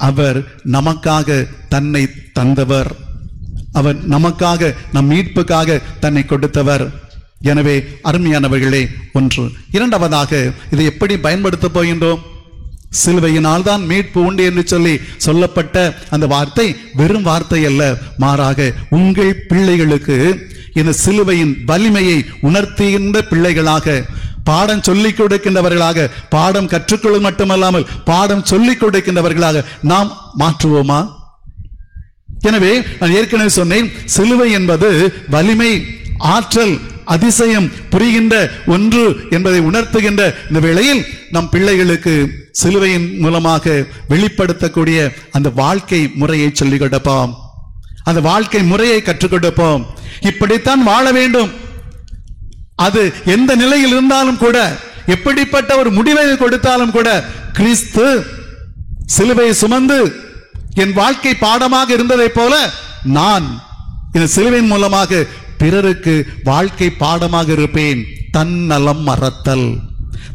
அவர் நமக்காக தன்னை தந்தவர். அவர் நமக்காக, நம் மீட்புக்காக தன்னை கொடுத்தவர். எனவே அருமையானவர்களே, ஒன்று. இரண்டாவதாக, இதை எப்படி பயன்படுத்த போகின்றோம்? சிலுவையினால் தான் மீட்பு உண்டு என்று சொல்லி சொல்லப்பட்ட அந்த வார்த்தை வெறும் வார்த்தை அல்ல, மாறாக உங்கள் பிள்ளைகளுக்கு இந்த சிலுவையின் வலிமையை உணர்த்துகின்ற பிள்ளைகளாக, பாடம் சொல்லிக் கொடுக்கின்றவர்களாக, பாடம் கற்றுக்கொள்வது மட்டுமல்லாமல் பாடம் சொல்லிக் கொடுக்கின்றவர்களாக நாம் மாற்றுவோமா? எனவே நான் ஏற்கனவே சொன்னேன், சிலுவை என்பது வலிமை, ஆற்றல், அதிசயம் புரிகின்ற ஒன்று என்பதை உணர்த்துகின்ற இந்த வேளையில் நம் பிள்ளைகளுக்கு சிலுவையின் மூலமாக வெளிப்படுத்தக்கூடிய அந்த வாழ்க்கை முறையை சொல்லிக் கொடுப்போம். அந்த வாழ்க்கை முறையை கற்றுக் கொடுப்போம். இப்படித்தான் வாழ வேண்டும். அது எந்த நிலையில் இருந்தாலும் கூட, எப்படிப்பட்ட ஒரு முடிவை கொடுத்தாலும் கூட, கிறிஸ்து சிலுவையை சுமந்து என் வாழ்க்கை பாடமாக இருந்ததை போல நான் இந்த சிலுவையின் மூலமாக பிறருக்கு வாழ்க்கை பாடமாக இருப்பேன். தன்னலம் மறத்தல்,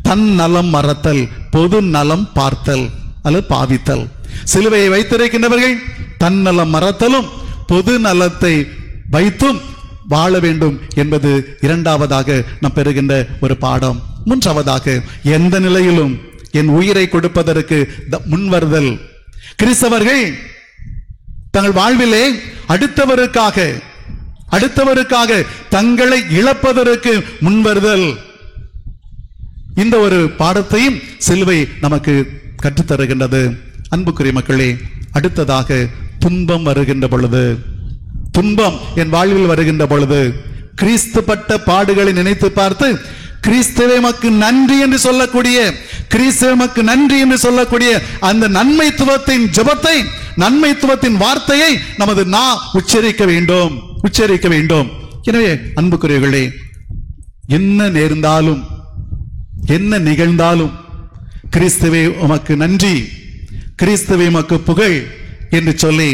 தன்னலம் மறத்தல், பொது நலம் பார்த்தல் அல்லது பாவித்தல். சிலுவையை வைத்திருக்கின்றவர்கள் தன்னலம் மறத்தலும் பொது நலத்தை வைத்தும் வாழ வேண்டும் என்பது இரண்டாவதாக நாம் பெறுகின்ற ஒரு பாடம். மூன்றாவதாக, எந்த நிலையிலும் என் உயிரை கொடுப்பதற்கு முன்வருதல். கிறிஸ்தவர்கள் தங்கள் வாழ்விலே அடுத்தவருக்காக தங்களை இழப்பதற்கு முன்வருதல். இந்த ஒரு பாடத்தையும் சிலுவை நமக்கு கற்றுத்தருகின்றது. அன்புக்குரிய மக்களே, அடுத்ததாக துன்பம் வருகின்ற பொழுது, துன்பம் என் வாழ்வில் வருகின்ற பொழுது கிறிஸ்து பட்ட பாடுகளை நினைத்து பார்த்து கிறிஸ்துவே மக்கு நன்றி என்று சொல்லக்கூடிய, கிறிஸ்துவே மக்கு நன்றி என்று சொல்லக்கூடிய அந்த நன்மைத்துவத்தின் ஜெபத்தை, நன்மைத்துவத்தின் வார்த்தையை நமது உச்சரிக்க வேண்டும். எனவே அன்புக்குரியவர்களே, என்ன நேர்ந்தாலும் என்ன நிகழ்ந்தாலும் கிறிஸ்துவே உமக்கு நன்றி, கிறிஸ்துவே உமக்கு புகழ் என்று சொல்லி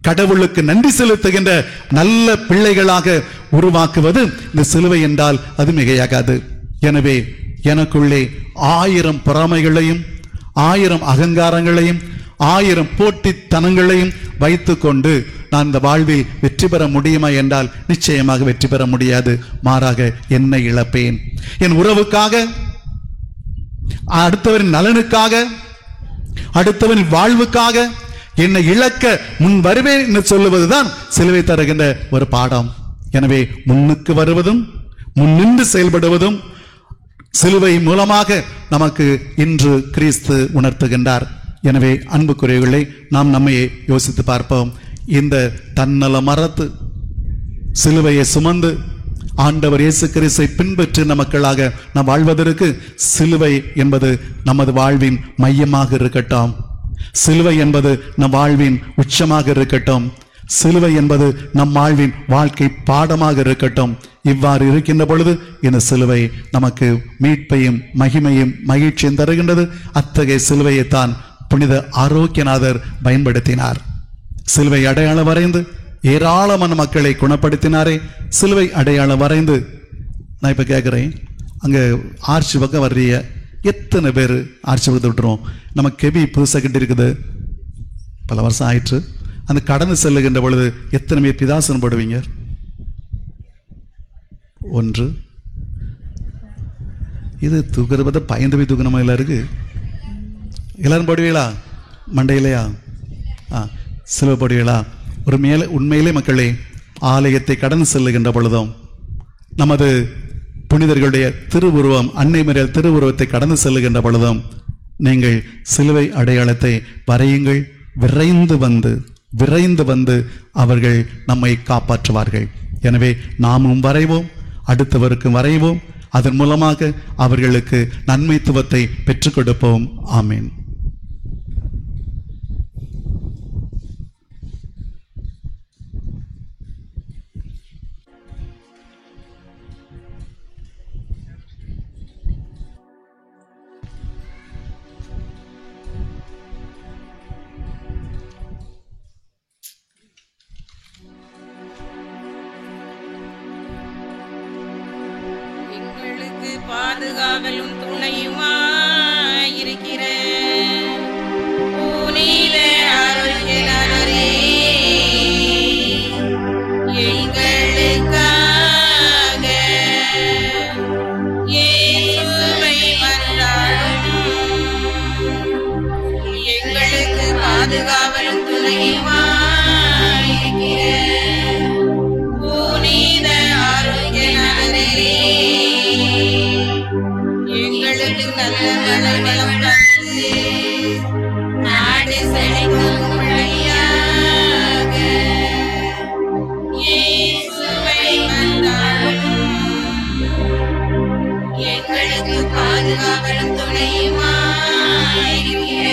கடவுளுக்கு நன்றி செலுத்துகின்ற நல்ல பிள்ளைகளாக உருவாக்குவது இந்த சிலுவை என்றால் அது மிகையாகாது. எனவே எனக்குள்ளே 1000 பொறாமைகளையும் 1000 அகங்காரங்களையும் 1000 போட்டித்தனங்களையும் வைத்துக்கொண்டு நான் இந்த வாழ்வில் வெற்றி பெற முடியுமா என்றால் நிச்சயமாக வெற்றி பெற முடியாது. மாறாக என்னை இழப்பேன். என் உறவுக்காக, அடுத்தவரின் நலனுக்காக, அடுத்தவரின் வாழ்வுக்காக என்னை இழக்க முன் வருவேன் என்று சொல்லுவதுதான் சிலுவை தருகின்ற ஒரு பாடம். எனவே முன்னுக்கு வருவதும் முன்னின்று செயல்படுவதும் சிலுவை மூலமாக நமக்கு இன்று கிறிஸ்து உணர்த்துகின்றார். எனவே அன்புக்குரியவர்களை, நாம் நம்மையே யோசித்து பார்ப்போம். இந்த தன்னல மறத்து சிலுவையை சுமந்து ஆண்டவர் இயேசு கிறிஸ்துவை பின்பற்றின மக்களாக நாம் வாழ்வதற்கு சிலுவை என்பது நமது வாழ்வின் மையமாக இருக்கட்டும். சிலுவை என்பது நம் வாழ்வின் உச்சமாக இருக்கட்டும். சிலுவை என்பது நம் வாழ்வின் வாழ்க்கை பாடமாக இருக்கட்டும். இவ்வாறு இருக்கின்ற பொழுது இந்த சிலுவை நமக்கு மீட்பையும் மகிமையும் மகிழ்ச்சியும் தருகின்றது. அத்தகைய சிலுவையைத்தான் புனித ஆரோக்கியநாதர் பயன்படுத்தினார். சிலுவை அடையாளம் வரைந்து ஏராளமான மக்களை குணப்படுத்தினாரே. சிலுவை அடையாளம் வரைந்து, நான் இப்ப கேட்கிறேன், அங்க ஆர்ச்சி பக்கம் வர்றீங்க, எத்தனை பேர் ஆர்ச்சி பக்கத்தை விட்டுருவோம்? நம்ம கெபி புதுசாக கிட்ட இருக்குது, பல வருஷம் ஆயிற்று. அந்த கடந்து செல்லுகின்ற பொழுது எத்தனை பேர் பிதாசனம் போடுவீங்க? 1. இது தூக்குறது பார்த்தா பயந்து போய் தூக்கணுமா? எல்லாருக்கு எல்லாரும் போடுவீங்களா? மண்டையிலையா? சிலுவை போடுவீங்களா? ஒரு உண்மையிலே மக்களே, ஆலயத்தை கடந்து செல்லுகின்ற பொழுதும் நமது புனிதர்களுடைய திருவுருவம், அன்னை மரியாள் திருவுருவத்தை கடந்து செல்லுகின்ற பொழுதும் நீங்கள் சிலுவை அடையாளத்தை வரையுங்கள். விரைந்து வந்து அவர்கள் நம்மை காப்பாற்றுவார்கள். எனவே நாமும் வரைவோம், அடுத்தவருக்கு வரைவோம். அதன் மூலமாக அவர்களுக்கு நன்மைத்துவத்தை பெற்றுக் கொடுப்போம். ஆமீன். பாதுகாவலும் துணையுமாயிருக்கிற புனித அருள்நாதரே, எங்களுக்காக இயேசுவை மன்றாடும். எங்களுக்கு பாதுகாவலும் துணையுமாயிருக்கிற புனித அருள்நாதரே, எங்களுக்கு நல்ல நலவளம் தந்து நாடு செழிக்கும் வழியாக இயேசுவை மன்றாடும். எங்களுக்கு பாதுகாவலும் துணையுமாயிருக்கிற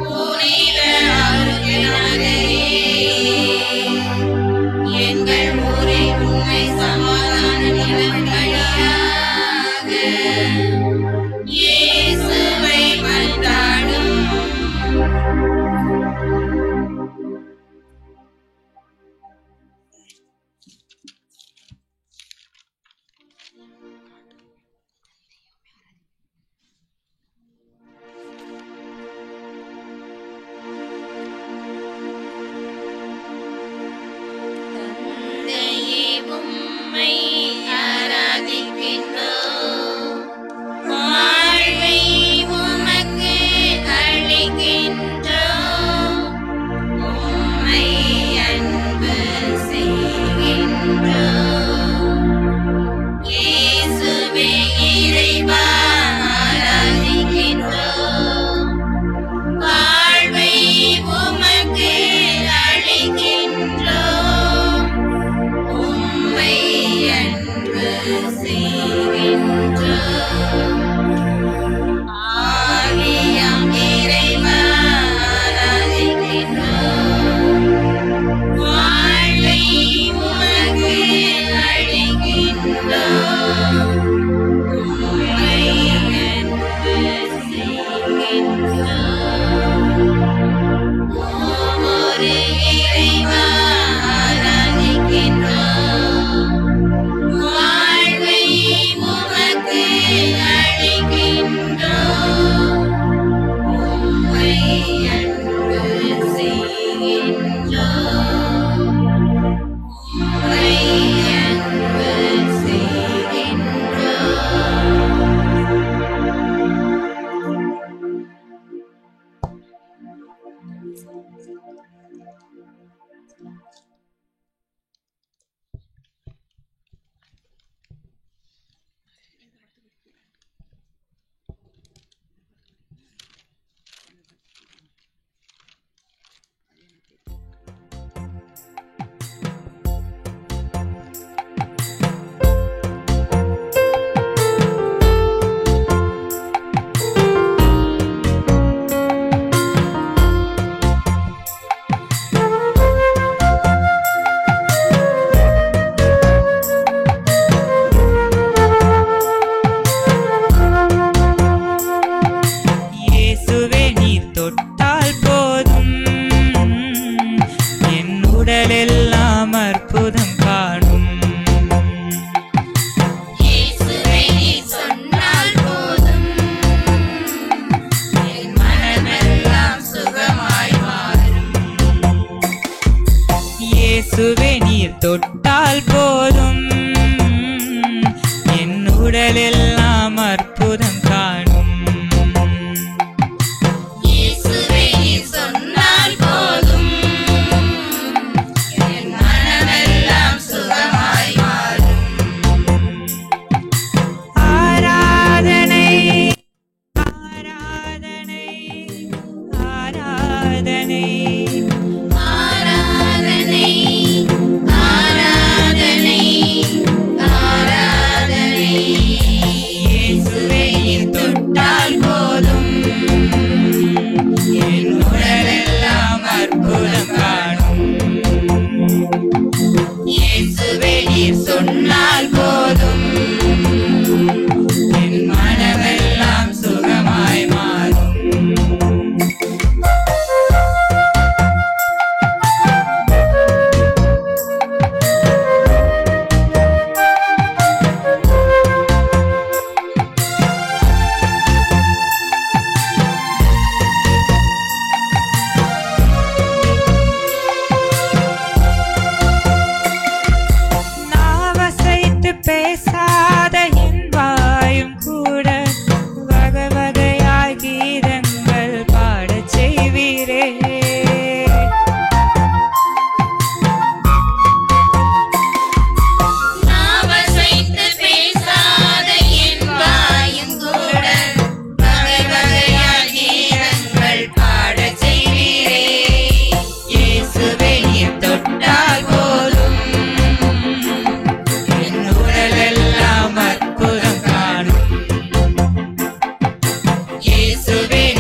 புனித அருள்நாதரே,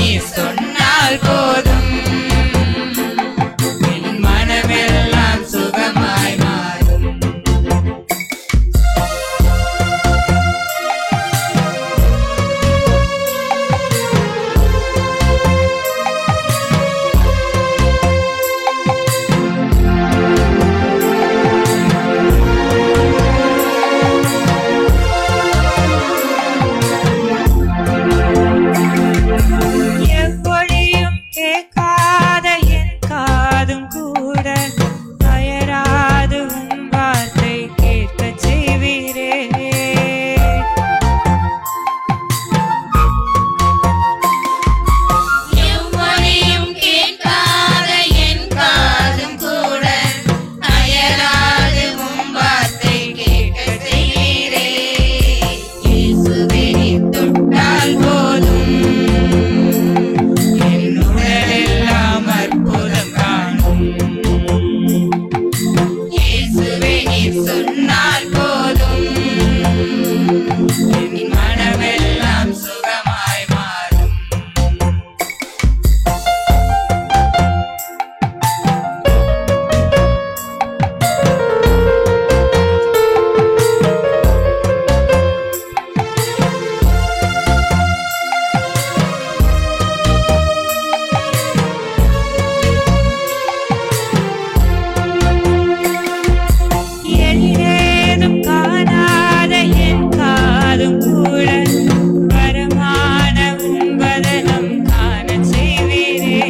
நீ சொன்னால் போதும் என் மனமெல்லாம் சுகமாய் மாறும். எவ்வொழியும் கேட்காத என் காதும் கூட அயராது உன் வார்த்தை கேட்கச் செய்வீரே. எவ்வொழியும் கேட்காத என் காதும் கூட அயராது உம் வார்த்தை கேட்கச் செய்வீரே. இயேசுவே நீர் தொட்டால் போதும் என் உடலெல்லாம் அற்புதம் காணும். இயேசுவே நீர் சொன்னால் போதும் என் மனமெல்லாம் சுகமாய் மாறும். எளிதேதும் காணாத என் காதும் கூட வரமான உம் வதனம் காணச் செய்வீரே.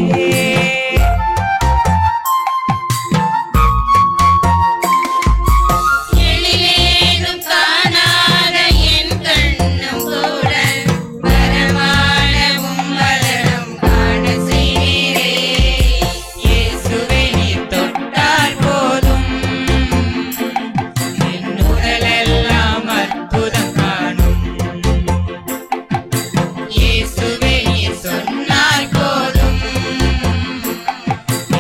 எழிலேதும் காணாத என் கண்ணும் கூட வரமான உம் வதனம் காணச் செய்வீரே. இயேசுவே நீர் தொட்டால் போதும் என் உடலெல்லாம் அற்புதம் காணும். இயேசுவே நீர் சொன்னால் போதும்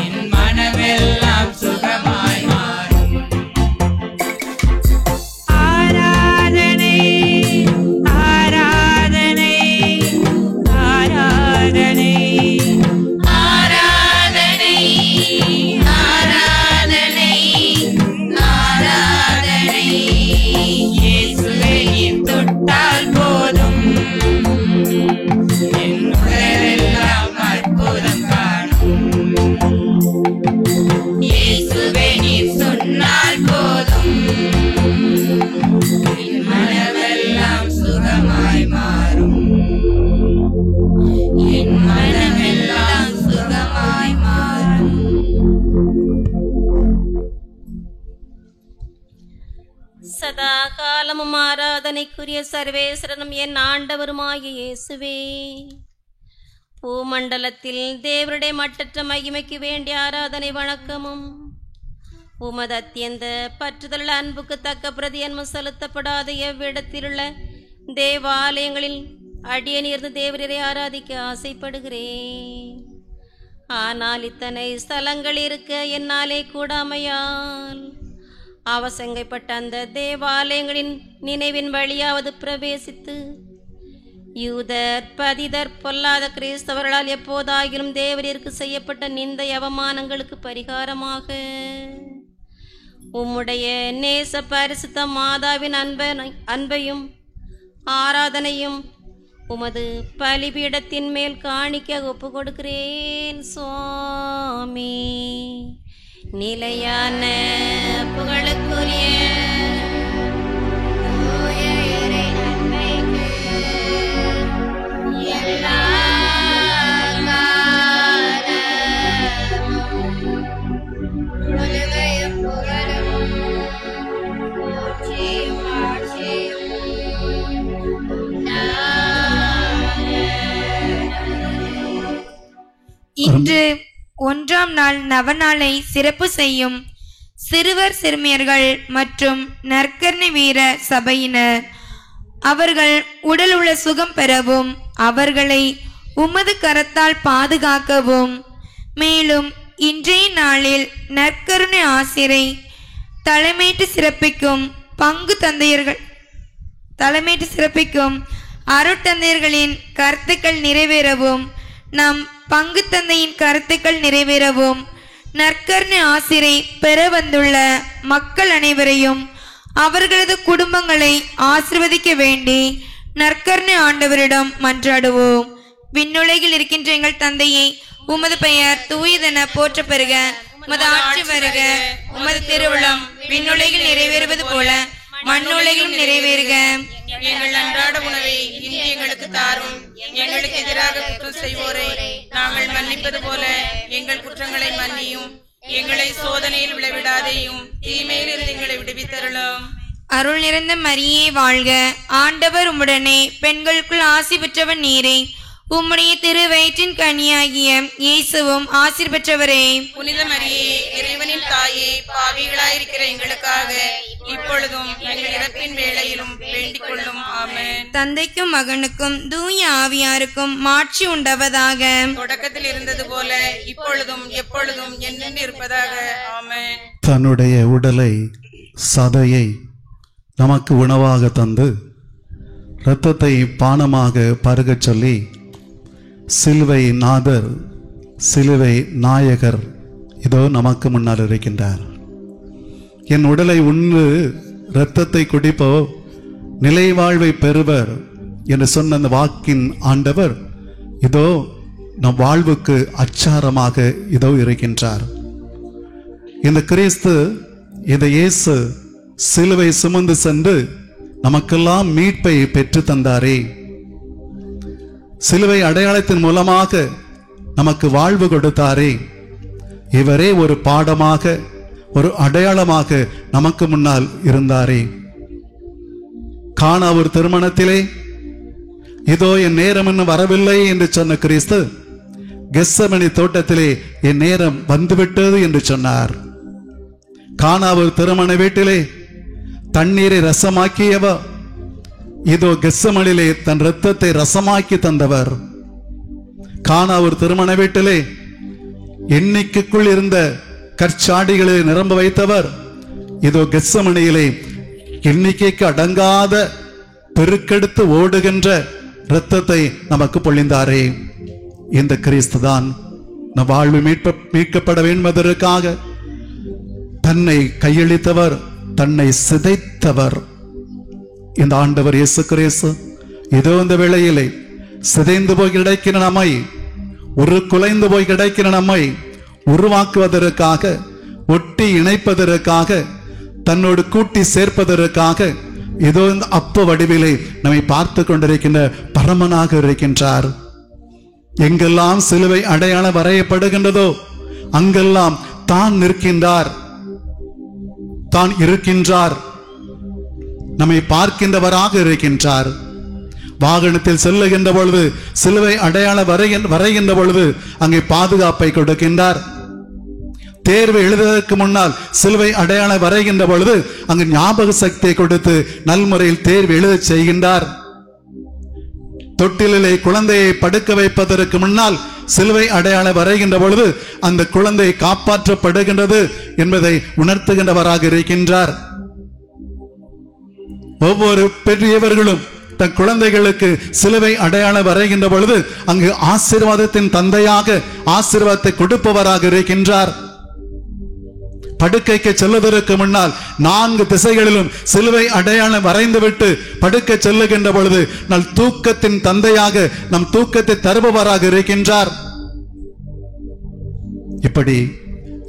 என் மனமெல்லாம் சுகமாய் மாறும். ஆராதனை ஆராதனை ஆராதனை ஆராதனை ஆராதனை ஆராதனை. இயேசுவே நீர் தொட்டால் போதும் என் உடலெல்லாம் அற்புதம் காணும். இயேசுவே நீர் சொன்னால் போதும் என் மனமெல்லாம் சுகமாய் மாறும். என் மனமெல்லாம் சுகமாய் மாறும். சதா காலமும் ஆராதனைக்குரிய சர்வேஸ்வரனும் என் ஆண்டவருமாகிய இயேசுவே, பூமண்டலத்தில் தேவருடைய மட்டற்ற மகிமைக்கு வேண்டிய ஆராதனை வணக்கமும் உமது அத்தியந்த பற்றுதல் அன்புக்கு தக்க பிரதியன்மம் செலுத்தப்படாத எவ்விடத்திலுள்ள தேவாலயங்களில் அடியனிருந்து தேவரரை ஆராதிக்க ஆசைப்படுகிறேன். ஆனால் இத்தனை ஸ்தலங்கள் இருக்க என்னாலே கூடாமையால் அவசங்கைப்பட்ட அந்த தேவாலயங்களின் நினைவின் வழியாவது பிரவேசித்து யூதர் பதிதர் பொல்லாத கிறிஸ்தவர்களால் எப்போதாகிலும் தேவரிற்கு செய்யப்பட்ட நிந்தை அவமானங்களுக்கு பரிகாரமாக உம்முடைய நேச பரிசுத்த மாதாவின் அன்பையும் ஆராதனையும் உமது பலிபீடத்தின் மேல் காணிக்க ஒப்பு கொடுக்கிறேன் சுவாமி. நிலையான புகழுக்குரிய தூய இறை நன்மைக்கு எல்லா காலமும் புகழையும் புகழும் போற்றியும் ஆட்சியும் இன்று 1ஆம் நாள் நவநாளை சிறப்பு செய்யும் சிறுவர் சிறுமியர்கள் மற்றும் நற்கருணை வீர சபையினர் அவர்கள் உடல் உள்ள சுகம் பெறவும் அவர்களை உமது கரத்தால் பாதுகாக்கவும், மேலும் இன்றைய நாளில் நற்கருணை ஆசிரை தலைமையிட்டு சிறப்பிக்கும் அருட்தந்தையர்களின் கருத்துக்கள் நிறைவேறவும் நம் பங்கு தந்தையின் கருத்துக்கள் நிறைவேறவும் நற்கருணை ஆசிரை பெற வந்துள்ள மக்கள் அனைவரையும் அவர்களது குடும்பங்களை ஆசிர்வதிக்க வேண்டி நற்கருணை ஆண்டவரிடம் மன்றாடுவோம். விண்ணுலகில் இருக்கின்ற எங்கள் தந்தையை, உமது பெயர் தூயதென போற்ற பெறுக. உமது ஆட்சி வருக. உமது திருவுளம் விண்ணுலகில் நிறைவேறுவது போல மண்ணுலகிலும் நிறைவேறுக. எங்கள் அன்றாட உணவை இன்று எங்களுக்கு தாரும். எங்களுக்கு எதிராக குற்றம் செய்வோரை நாங்கள் மன்னிப்பது போல எங்கள் குற்றங்களை மன்னியும். எங்களை சோதனையில் விளைவிடாதேயும், தீமையிலிருந்து எங்களை விடுவித்தருளும். அருள் நிறைந்த மரியே வாழ்க. ஆண்டவர் உம்முடனே, பெண்களுக்குள் ஆசி பெற்றவன் நீரே. உம்முடைய திருவயிற்றின் கனியாகிய இயேசுவும் ஆசீர் பெற்றவரே. புனித மரியே, இறைவனின் தாயே, பாவிகளாயிருக்கிற எங்களுக்காக இப்பொழுதும் எங்கள் இறப்பின் வேளையிலும் வேண்டிக் கொள்ளும். ஆமென். தந்தைக்கும் மகனுக்கும் தூய ஆவியாருக்கும் மாட்சி உண்டவதாக. தொடக்கத்தில் இருந்தது போல இப்பொழுதும் எப்பொழுதும் என்றென்று இருப்பதாக. ஆமென். தன்னுடைய உடலை சதையை நமக்கு உணவாக தந்து இரத்தத்தை பானமாக பருகச் சொல்லி சிலுவை நாதர், சிலுவை நாயகர் இதோ நமக்கு முன்னால் இருக்கின்றார். என் உடலை உண்டு இரத்தத்தை குடிப்போ நிலை வாழ்வை பெறுவர் என்று சொன்ன அந்த வாக்கின் ஆண்டவர் இதோ நம் வாழ்வுக்கு அச்சாரமாக இதோ இருக்கின்றார். இந்த கிறிஸ்து, இந்த இயேசு சிலுவை சுமந்து சென்று நமக்கெல்லாம் மீட்பை பெற்று தந்தாரே. சிலுவை அடையாளத்தின் மூலமாக நமக்கு வாழ்வு கொடுத்தாரே. இவரே ஒரு பாடமாக, ஒரு அடையாளமாக நமக்கு முன்னால் இருந்தாரே. கானா ஒரு திருமணத்திலே இதோ என் நேரம் இன்னும் வரவில்லை என்று சொன்ன கிறிஸ்து கெத்செமனி தோட்டத்திலே என் நேரம் வந்துவிட்டது என்று சொன்னார். கானா ஒரு திருமண வீட்டிலே தண்ணீரை ரசமாக்கியவர் இதோ கெத்செமனிலே தன் இரத்தத்தை ரசமாக்கி தந்தவர். கானா ஒரு திருமண வீட்டிலே எண்ணிக்கைக்குள் இருந்த கற்சாடிகளை நிரம்ப வைத்தவர் இதோ கெத்செமனியிலே எண்ணிக்கைக்கு அடங்காத பெருக்கெடுத்து ஓடுகின்ற இரத்தத்தை நமக்கு பொழிந்தாரே. இந்த கிறிஸ்து தான் நம் வாழ்வு மீட்கப்பட வேண்டுவதற்காக தன்னை கையளித்தவர், தன்னை சிதைத்தவர். இந்த ஆண்டவர் இயேசு கிறிஸ்து இதோ இந்த வேளையிலே சிதைந்து போய் கிடைக்கிற நம்மை, ஒரு குலைந்து போய் கிடைக்கிற நம்மை உருவாக்குவதற்காக, ஒட்டி இணைப்பதற்காக, தன்னோடு கூட்டி சேர்ப்பதற்காக இதோ இந்த அப்ப வடிவிலே நம்மை பார்த்து கொண்டிருக்கின்ற பரமனாக இருக்கின்றார். எங்கெல்லாம் சிலுவை அடையாளம் வரையப்படுகின்றதோ அங்கெல்லாம் தான் நிற்கின்றார், தான் இருக்கின்றார், நம்மை பார்க்கின்றவராக இருக்கின்றார். வாகனத்தில் செல்லுகின்ற பொழுது சிலுவை அடையாளம் வரைகின்ற பொழுது அங்கே பாதுகாப்பை கொடுக்கின்றார். தேர்வு எழுதுவதற்கு முன்னால் சிலுவை அடையாளம் வரைகின்ற பொழுது அங்கு ஞாபக சக்தியை கொடுத்து நல்முறையில் தேர்வு எழுத செய்கின்றார். தொட்டிலே குழந்தையை படுக்க வைப்பதற்கு முன்னால் சிலுவை அடையாளம் வரைகின்ற பொழுது அந்த குழந்தை காப்பாற்றப்படுகின்றது என்பதை உணர்த்துகின்றவராக இருக்கின்றார். ஒவ்வொரு பெரியவர்களும் தன் குழந்தைகளுக்கு சிலுவை அடையாளம் வரைகின்ற பொழுது அங்கு ஆசீர்வாதத்தின் தந்தையாக ஆசீர்வாதத்தை கொடுப்பவராக இருக்கின்றார். படுக்கைக்கு செல்வதற்கு முன்னால் 4 திசைகளிலும் சிலுவை அடையாளம் வரைந்துவிட்டு படுக்க செல்லுகின்ற பொழுது நம் தூக்கத்தின் தந்தையாக நம் தூக்கத்தை தருபவராக இருக்கின்றார். இப்படி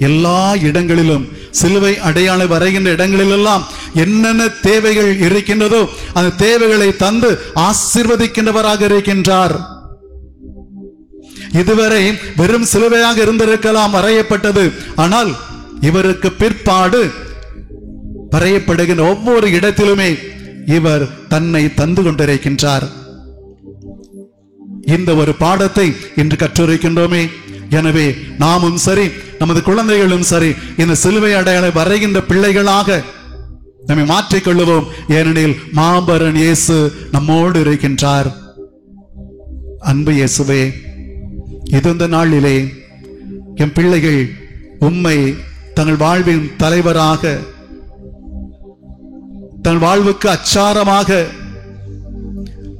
எல்லா இடங்களிலும் சிலுவை அடையாளம் வரைகின்ற இடங்களிலெல்லாம் என்னென்ன தேவைகள் இருக்கின்றதோ அந்த தேவைகளை தந்து ஆசீர்வதிக்கின்றவராக இருக்கின்றார். இதுவரை வெறும் சிலுவையாக இருந்திருக்கலாம் வரையப்பட்டது. ஆனால் இவருக்கு பிற்பாடு வரையப்படுகின்ற ஒவ்வொரு இடத்திலுமே இவர் தன்னை தந்து கொண்டிருக்கின்றார். இந்த ஒரு பாடத்தை இன்று கற்றிருக்கின்றோமே. எனவே நாமும் சரி, நமது குழந்தைகளும் சரி, இந்த சிலுவை அடையாளம் வரைகின்ற பிள்ளைகளாக நம்மை மாற்றிக்கொள்ளுவோம். ஏனெனில் மாபரன் இயேசு நம்மோடு இருக்கின்றார். அன்பு இயேசுவே, இது இந்த நாளிலே என் பிள்ளைகள் உம்மை தங்கள் வாழ்வின் தலைவராக, தங்கள் வாழ்வுக்கு அச்சாரமாக,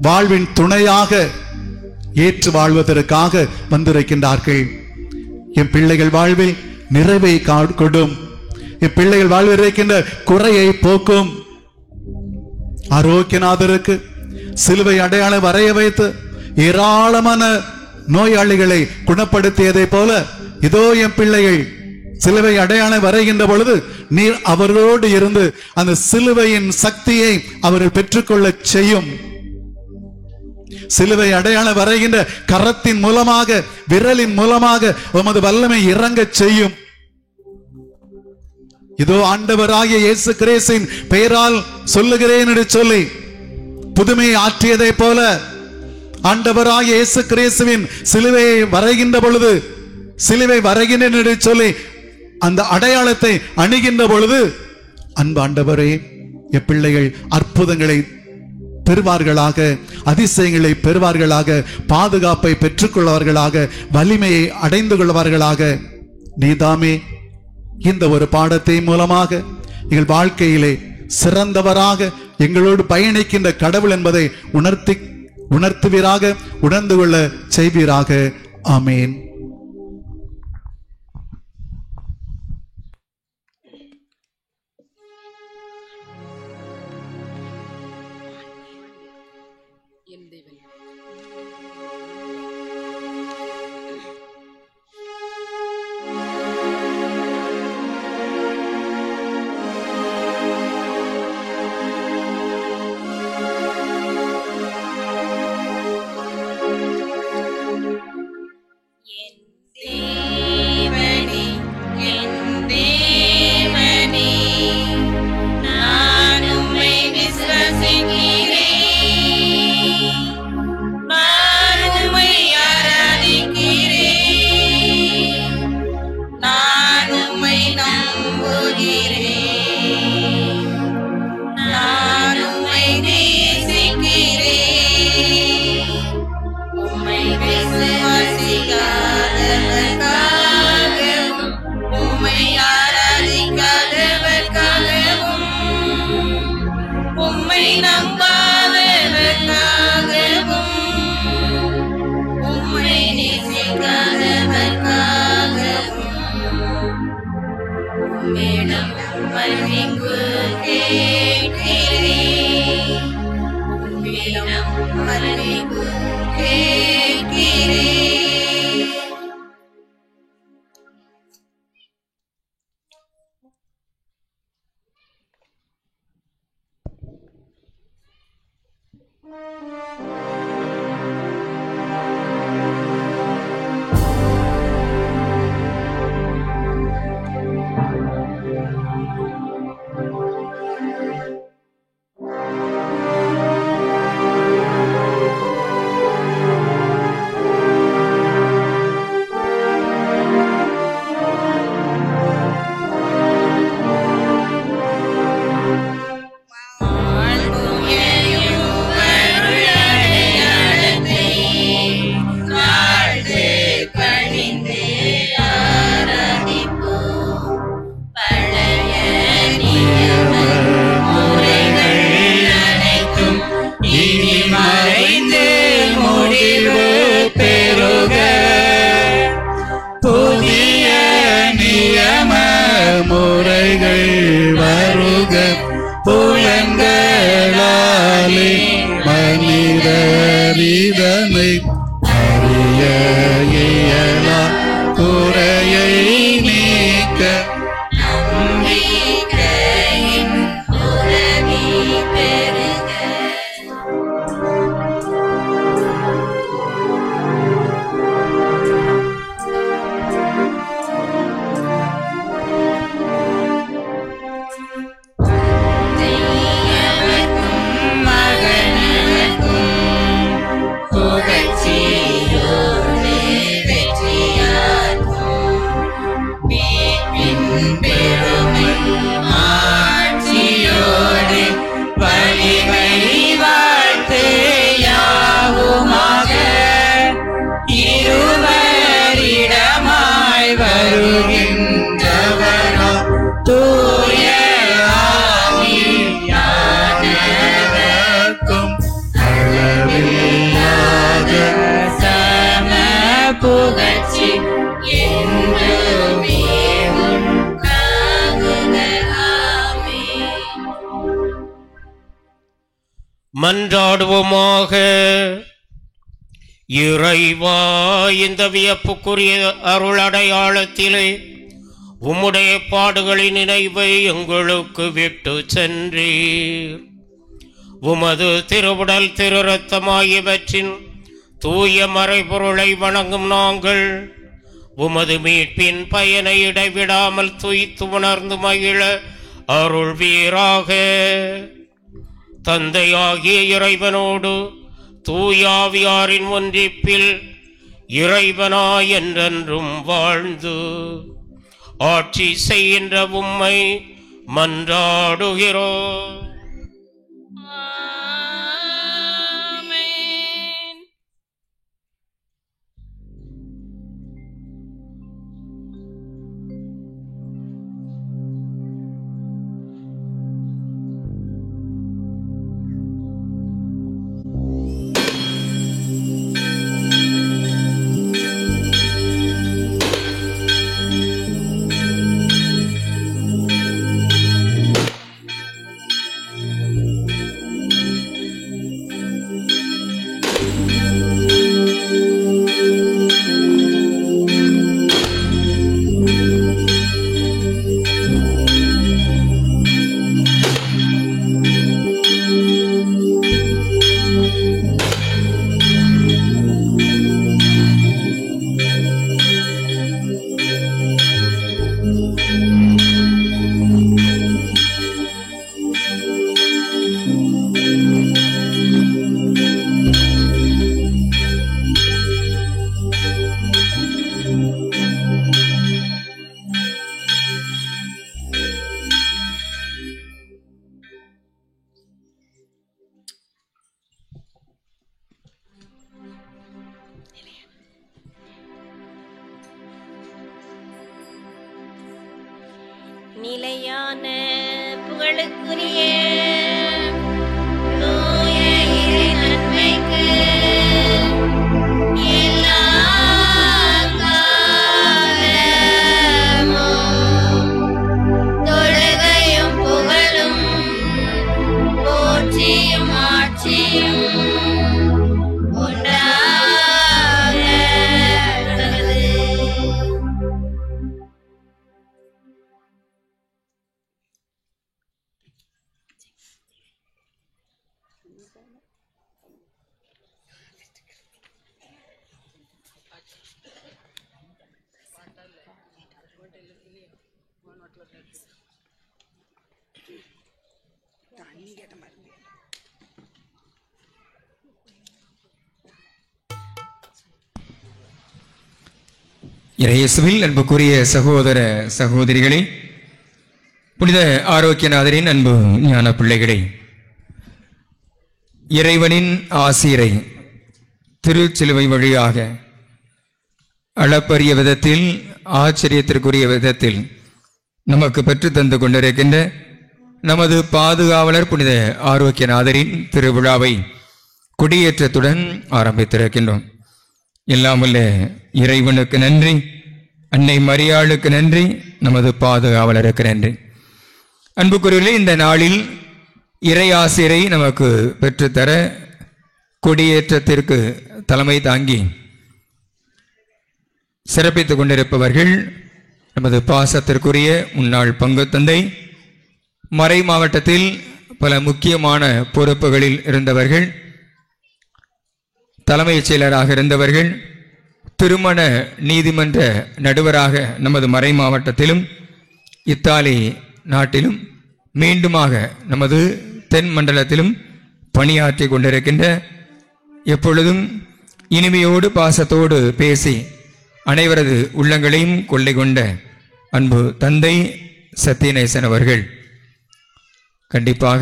வாழ்வின் துணையாக ஏற்று வாழ்வதற்காக வந்திருக்கின்றார்கள். என் பிள்ளைகள் வாழ்வில் நிறைவை கொடும், என் பிள்ளைகள் வாழ்வில் இருக்கின்ற குறையை போக்கும். ஆரோக்கியநாதருக்கு சிலுவை அடையாளம் வரைய வைத்து ஏராளமான நோயாளிகளை குணப்படுத்தியதை போல இதோ என் பிள்ளைகள் சிலுவை அடையாளம் வரைகின்ற பொழுது நீர் அவர்களோடு இருந்து அந்த சிலுவையின் சக்தியை அவர்கள் பெற்றுக்கொள்ள செய்யும். சிலுவை அடையாளம் வரைகின்ற கரத்தின் மூலமாக, விரலின் மூலமாக உமது வல்லமை இறங்க செய்யும். இதோ ஆண்டவராகிய இயேசு கிறிஸ்துவின் பெயரால் சொல்லுகிறேன் என்று சொல்லி புதுமையை ஆற்றியதை போல ஆண்டவராகிய இயேசு கிறிஸ்துவின் சிலுவையை வரைகின்ற பொழுது, சிலுவை வரைகின்றேன் என்று சொல்லி அந்த அடையாளத்தை அணுகின்ற பொழுது, அன்பு ஆண்டவரே, என் பிள்ளைகள் அற்புதங்களை பெறுவார்களாக, அதிசயங்களை பெறுவார்களாக, பாதுகாப்பை பெற்றுக்கொள்வார்களாக, வலிமையை அடைந்து கொள்வார்களாக. நீதாமே இந்த ஒரு பாடத்தை மூலமாக எங்கள் வாழ்க்கையிலே சிறந்தவராக எங்களோடு பயணிக்கின்ற கடவுள் என்பதை உணர்த்துவீராக, உணர்ந்து கொள்ள செய்வீராக. ஆமேன். விசுவாசிக்காத புகழ்ச்சி என்றுமே உண்டாகுக. ஆமென். மன்றாடுவோமாக. இறைவா, இந்த வியப்புக்குரிய அருள் அடையாளத்திலே உம்முடைய பாடுகளின் நினைவை எங்களுக்கு விட்டு சென்றீர். உமது திருவுடல் திரு இரத்தமாகியவற்றின் தூய மறைபொருளை வணங்கும் நாங்கள் உமது மீட்பின் பயனை இடைவிடாமல் துய்த்து உணர்ந்து மகிழ அருள்வீராக. தந்தையாகிய இறைவனோடு தூயாவியாரின் ஒன்றிப்பில் இறைவனாய் என்றென்றும் வாழ்ந்து ஆட்சி செய்கின்ற உம்மை மன்றாடுகிறோம். ஆமென். நிலையான புகழுக்குரிய தூய இறை நன்மைக்கு எல்லா காலமும் தொழுகையும் புகழும் போற்றியும் ஆட்சியும் உண்டாக கடவுளே. இயேசுவில் அன்புக்குரிய சகோதர சகோதரிகளே, புனித ஆரோக்கியநாதரின் அன்பு ஞான பிள்ளைகளே, இறைவனின் ஆசீரை திருச்சிலுவை வழியாக அளப்பரிய விதத்தில், ஆச்சரியத்திற்குரிய விதத்தில் நமக்கு பெற்று தந்து கொண்டிருக்கின்ற நமது பாதுகாவலர் புனித ஆரோக்கியநாதரின் திருவிழாவை கொடியேற்றத்துடன் ஆரம்பித்திருக்கின்றோம். எல்லாமல்ல இறைவனுக்கு நன்றி, அன்னை மரியாளுக்கு நன்றி, நமது பாதுகாவலருக்கு நன்றி. அன்புக்குரியவர்களே, இந்த நாளில் இறை ஆசிரை நமக்கு பெற்றுத்தர கொடியேற்றத்திற்கு தலைமை தாங்கி சிறப்பித்துக் கொண்டிருப்பவர்கள் நமது பாசத்திற்குரிய முன்னாள் பங்கு தந்தை, மறை மாவட்டத்தில் பல முக்கியமான பொறுப்புகளில் இருந்தவர்கள், தலைமைச் செயலராக இருந்தவர்கள், திருமண நீதிமன்ற நடுவராக நமது மறை மாவட்டத்திலும் இத்தாலி நாட்டிலும் மீண்டுமாக நமது தென் மண்டலத்திலும் பணியாற்றி கொண்டிருக்கின்ற, எப்பொழுதும் இனிமையோடு பாசத்தோடு பேசி அனைவரது உள்ளங்களையும் கொள்ளை கொண்ட அன்பு தந்தை சத்தியநேசன் அவர்கள் கண்டிப்பாக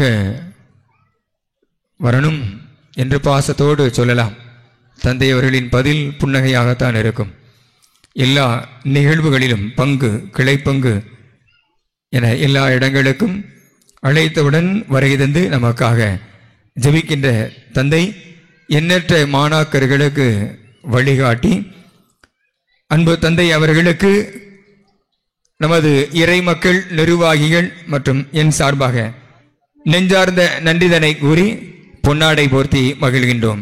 வரணும் என்று பாசத்தோடு சொல்லலாம். தந்தை அவர்களின் பதில் புன்னகையாகத்தான் இருக்கும். எல்லா நிகழ்வுகளிலும் பங்கு, கிளைப்பங்கு என எல்லா இடங்களுக்கும் அழைத்தவுடன் வருகை தந்து நமக்காக ஜெபிக்கின்ற தந்தை எண்ணற்ற மாணாக்கர்களுக்கு வழிகாட்டி அன்பு தந்தை அவர்களுக்கு நமது இறை மக்கள் நிர்வாகிகள் மற்றும் என் சார்பாக நெஞ்சார்ந்த நன்றிதனை கூறி பொன்னாடை போர்த்தி மகிழ்கின்றோம்.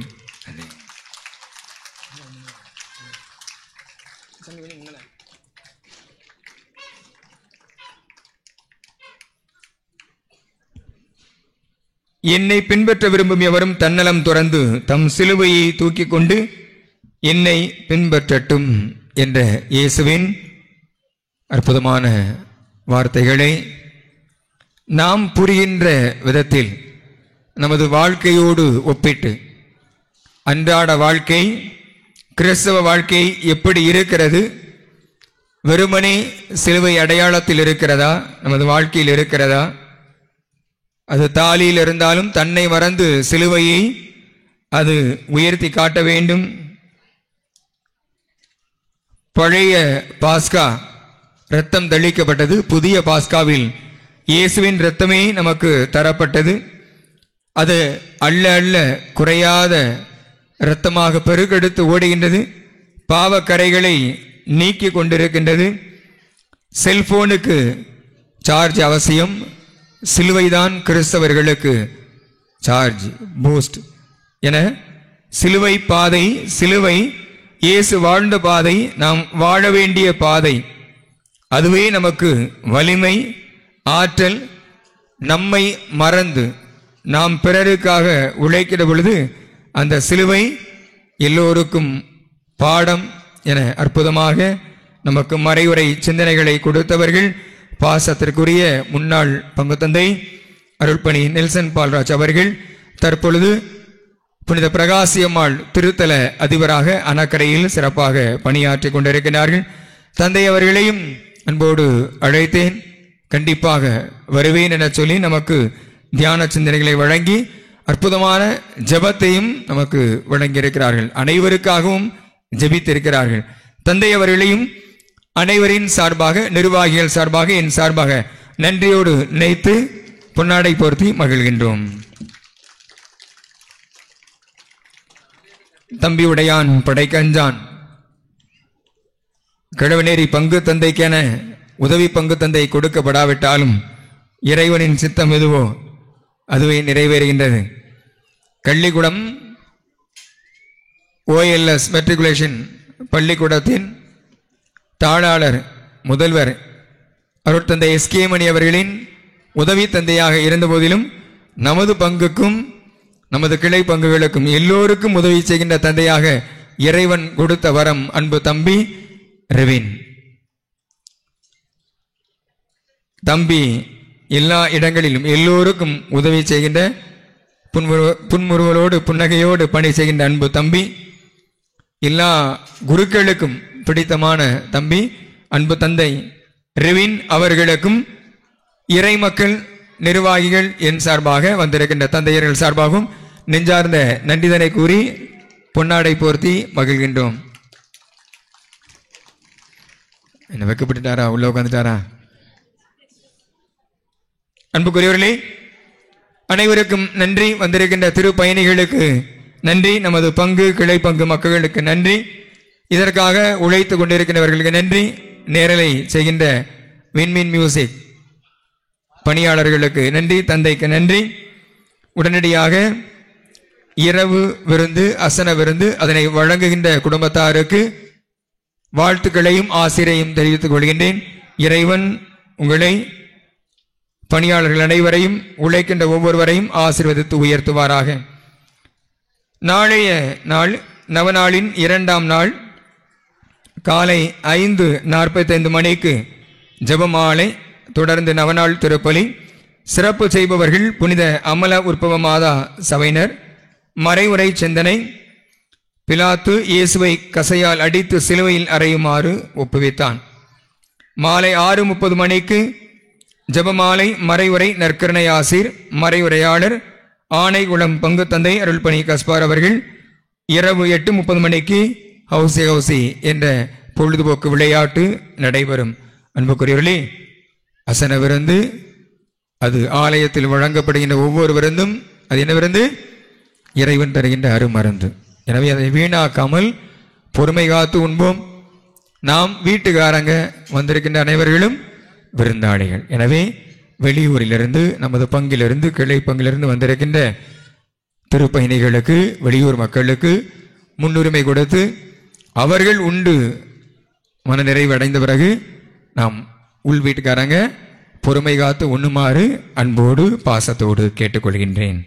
என்னை பின்பற்ற விரும்பும் எவரும் தன்னலம் துறந்து தம் சிலுவையை தூக்கி கொண்டு என்னை பின்பற்றட்டும் என்ற இயேசுவின் அற்புதமான வார்த்தைகளை நாம் புரிகின்ற விதத்தில் நமது வாழ்க்கையோடு ஒப்பிட்டு அன்றாட வாழ்க்கை, கிறிஸ்தவ வாழ்க்கை எப்படி இருக்கிறது, வெறுமனே சிலுவை அடையாளத்தில் இருக்கிறதா, நமது வாழ்க்கையில் இருக்கிறதா, அது தாலியில் இருந்தாலும் தன்னை மறந்து சிலுவையை அது உயர்த்தி காட்ட வேண்டும். பழைய பாஸ்கா இரத்தம் தெளிக்கப்பட்டது, புதிய பாஸ்காவில் இயேசுவின் இரத்தமே நமக்கு தரப்பட்டது. அது அள்ள அள்ள குறையாத இரத்தமாக பெருக்கெடுத்து ஓடுகின்றது, பாவக்கரைகளை நீக்கி கொண்டிருக்கின்றது. செல்போனுக்கு சார்ஜ் அவசியம், சிலுவைதான் கிறிஸ்தவர்களுக்கு சார்ஜ் பூஸ்ட் என சிலுவை பாதை, சிலுவை இயேசு வாழ்ந்த பாதை, நாம் வாழ வேண்டிய பாதை. அதுவே நமக்கு வலிமை, ஆற்றல். நம்மை மறந்து நாம் பிறருக்காக உழைக்கிற பொழுது அந்த சிலுவை எல்லோருக்கும் பாடம் என அற்புதமாக நமக்கு மறைவுரை சிந்தனைகளை கொடுத்தவர்கள் பாசத்திற்குரிய முன்னாள் பங்கு தந்தை அருள்பணி நெல்சன் பால்ராஜ் அவர்கள். தற்பொழுது புனித பிரகாசியம்மாள் திருத்தல அதிபராக அணக்கரையில் சிறப்பாக பணியாற்றி கொண்டிருக்கிறார்கள். தந்தை அவர்களையும் அன்போடு அழைத்தேன், கண்டிப்பாக வருவேன் என சொல்லி நமக்கு தியான சிந்தனைகளை வழங்கி அற்புதமான ஜெபத்தையும் நமக்கு வழங்கியிருக்கிறார்கள். அனைவருக்காகவும் ஜெபித்திருக்கிறார்கள். தந்தை அவர்களையும் அனைவரின் சார்பாக, நிர்வாகிகள் சார்பாக, என் சார்பாக நன்றியோடு நினைத்து பொன்னாடை போர்த்தி மகிழ்கின்றோம். தம்பி உடையான் படைக்கஞ்சான் கிழவனேரி பங்கு தந்தைக்கென உதவி பங்கு தந்தை கொடுக்கப்படாவிட்டாலும் இறைவனின் சித்தம் எதுவோ அதுவே நிறைவேறுகின்றது. கள்ளிக்குடம் OLS மெட்ரிகுலேஷன் பள்ளிக்கூடத்தின் தாளாளர் முதல்வர் அருட்தந்தை SK மணி அவர்களின் உதவி தந்தையாக இருந்த போதிலும் நமது பங்குக்கும் நமது கிளை பங்குகளுக்கும் எல்லோருக்கும் உதவி செய்கின்ற தந்தையாக இறைவன் கொடுத்த வரம் அன்பு தம்பி ரெவின். தம்பி எல்லா இடங்களிலும் எல்லோருக்கும் உதவி செய்கின்ற புன்முறுவலோடு புன்னகையோடு பணி செய்கின்ற அன்பு தம்பி, எல்லா குருக்களுக்கும் பிடித்தமான தம்பி அன்பு தந்தை ரெவின் அவர்களுக்கும் இறை மக்கள் நிர்வாகிகள் என் சார்பாக வந்திருக்கின்ற தந்தையர்கள் சார்பாகவும் நெஞ்சார்ந்த நன்றிதனை கூறி பொன்னாடை போர்த்தி மகிழ்கின்றோம். என்ன வைக்கப்பட்டுட்டாரா, உள்ள உட்காந்துட்டாரா? அன்புக்குரியவர்களே, அனைவருக்கும் நன்றி. வந்திருக்கின்ற திரு பயணிகளுக்கு நன்றி. நமது பங்கு கிளை பங்கு மக்களுக்கு நன்றி. இதற்காக உழைத்து கொண்டிருக்கின்றவர்களுக்கு நன்றி. நேரலை செய்கின்ற விண்மீன் மியூசிக் பணியாளர்களுக்கு நன்றி. தந்தைக்கு நன்றி. உடனடியாக இரவு விருந்து, அசன விருந்து அதனை வழங்குகின்ற குடும்பத்தாருக்கு வாழ்த்துக்களையும் ஆசிரியையும் தெரிவித்துக் கொள்கின்றேன். இறைவன் உங்களை, பணியாளர்கள் அனைவரையும், உழைக்கின்ற ஒவ்வொருவரையும் ஆசீர்வதித்து உயர்த்துவாராக. நாளைய நாள் நவநாளின் 2ஆம் நாள் காலை 5:45 மணிக்கு ஜெபமாலை, தொடர்ந்து நவநாள் திருப்பலி. சிறப்பு செய்பவர்கள் புனித அமல உற்பவ மாதா சபையினர். மறைவுரை சிந்தனை, பிலாத்து இயேசுவை கசையால் அடித்து சிலுவையில் அறையுமாறு ஒப்புவித்தான். மாலை 6:30 மணிக்கு ஜெபமாலை, மறைவுரை நற்கருணை ஆசீர், மறைவுரையாளர் ஆனைகுளம் பங்கு தந்தை அருள்பணி கஸ்பார் அவர்கள். இரவு 8:30 மணிக்கு ஹவுசி ஹவுசி என்ற பொழுதுபோக்கு விளையாட்டு நடைபெறும். அன்புக்குரியவர்களே, அசன விருந்து அது ஆலயத்தில் வழங்கப்படுகின்ற ஒவ்வொரு விருந்தும் அது என்ன விருந்து? இறைவன் தருகின்ற அருமருந்து. எனவே அதை வீணாக்காமல் பொறுமை காத்து உண்போம். நாம் வீட்டுக்காரங்க வந்திருக்கின்ற அனைவர்களும் விருந்தாளிகள். எனவே வெளியூரிலிருந்து, நமது பங்கிலிருந்து, கிளை பங்கிலிருந்து வந்திருக்கின்ற திருப்பயணிகளுக்கு, வெளியூர் மக்களுக்கு முன்னுரிமை கொடுத்து அவர்கள் உண்டு மனநிறைவு அடைந்த பிறகு நாம் உள் வீட்டுக்காரங்க பொறுமை காத்து உண்ணுமாறு அன்போடு பாசத்தோடு கேட்டுக்கொள்கின்றேன்.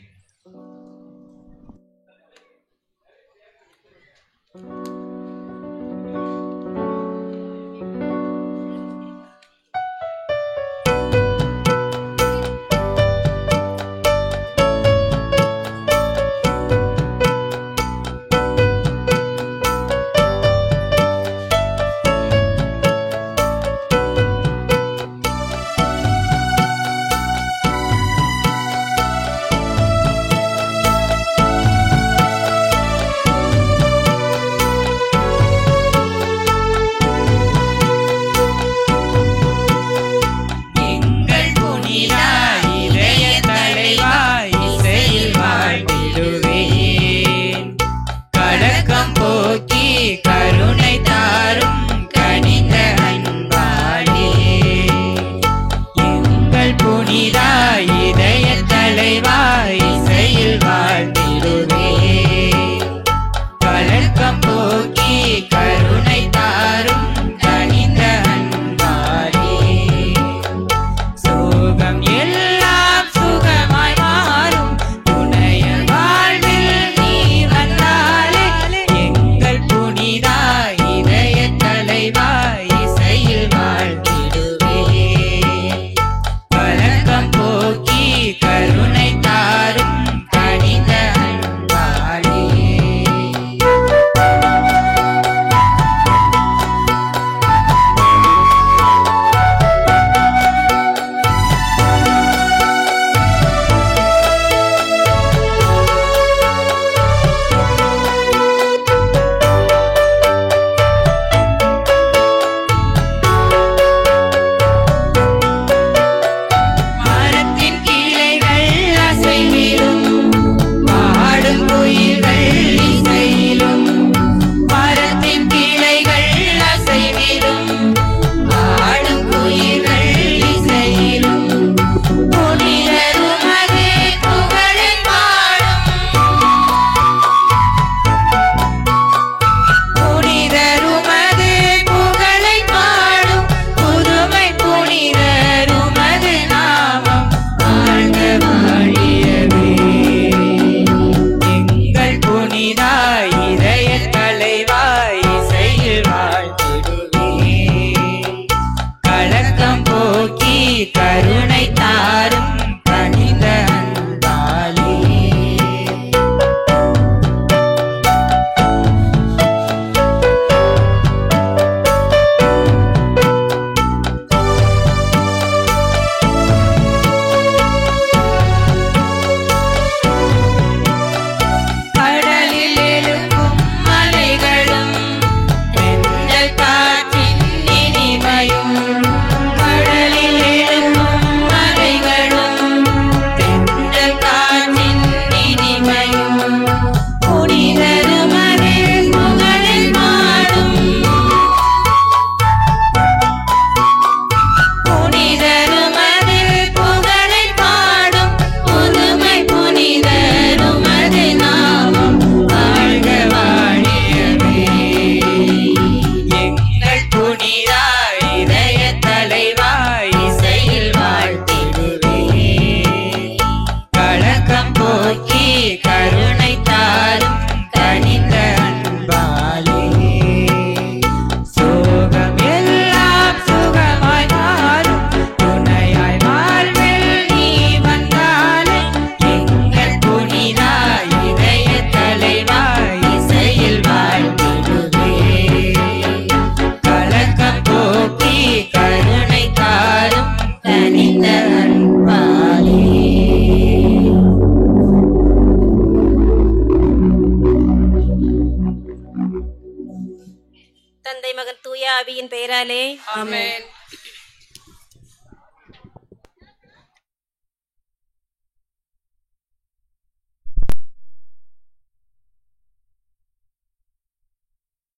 தந்தை மகன் தூய ஆவியின் பெயராலே ஆமென்.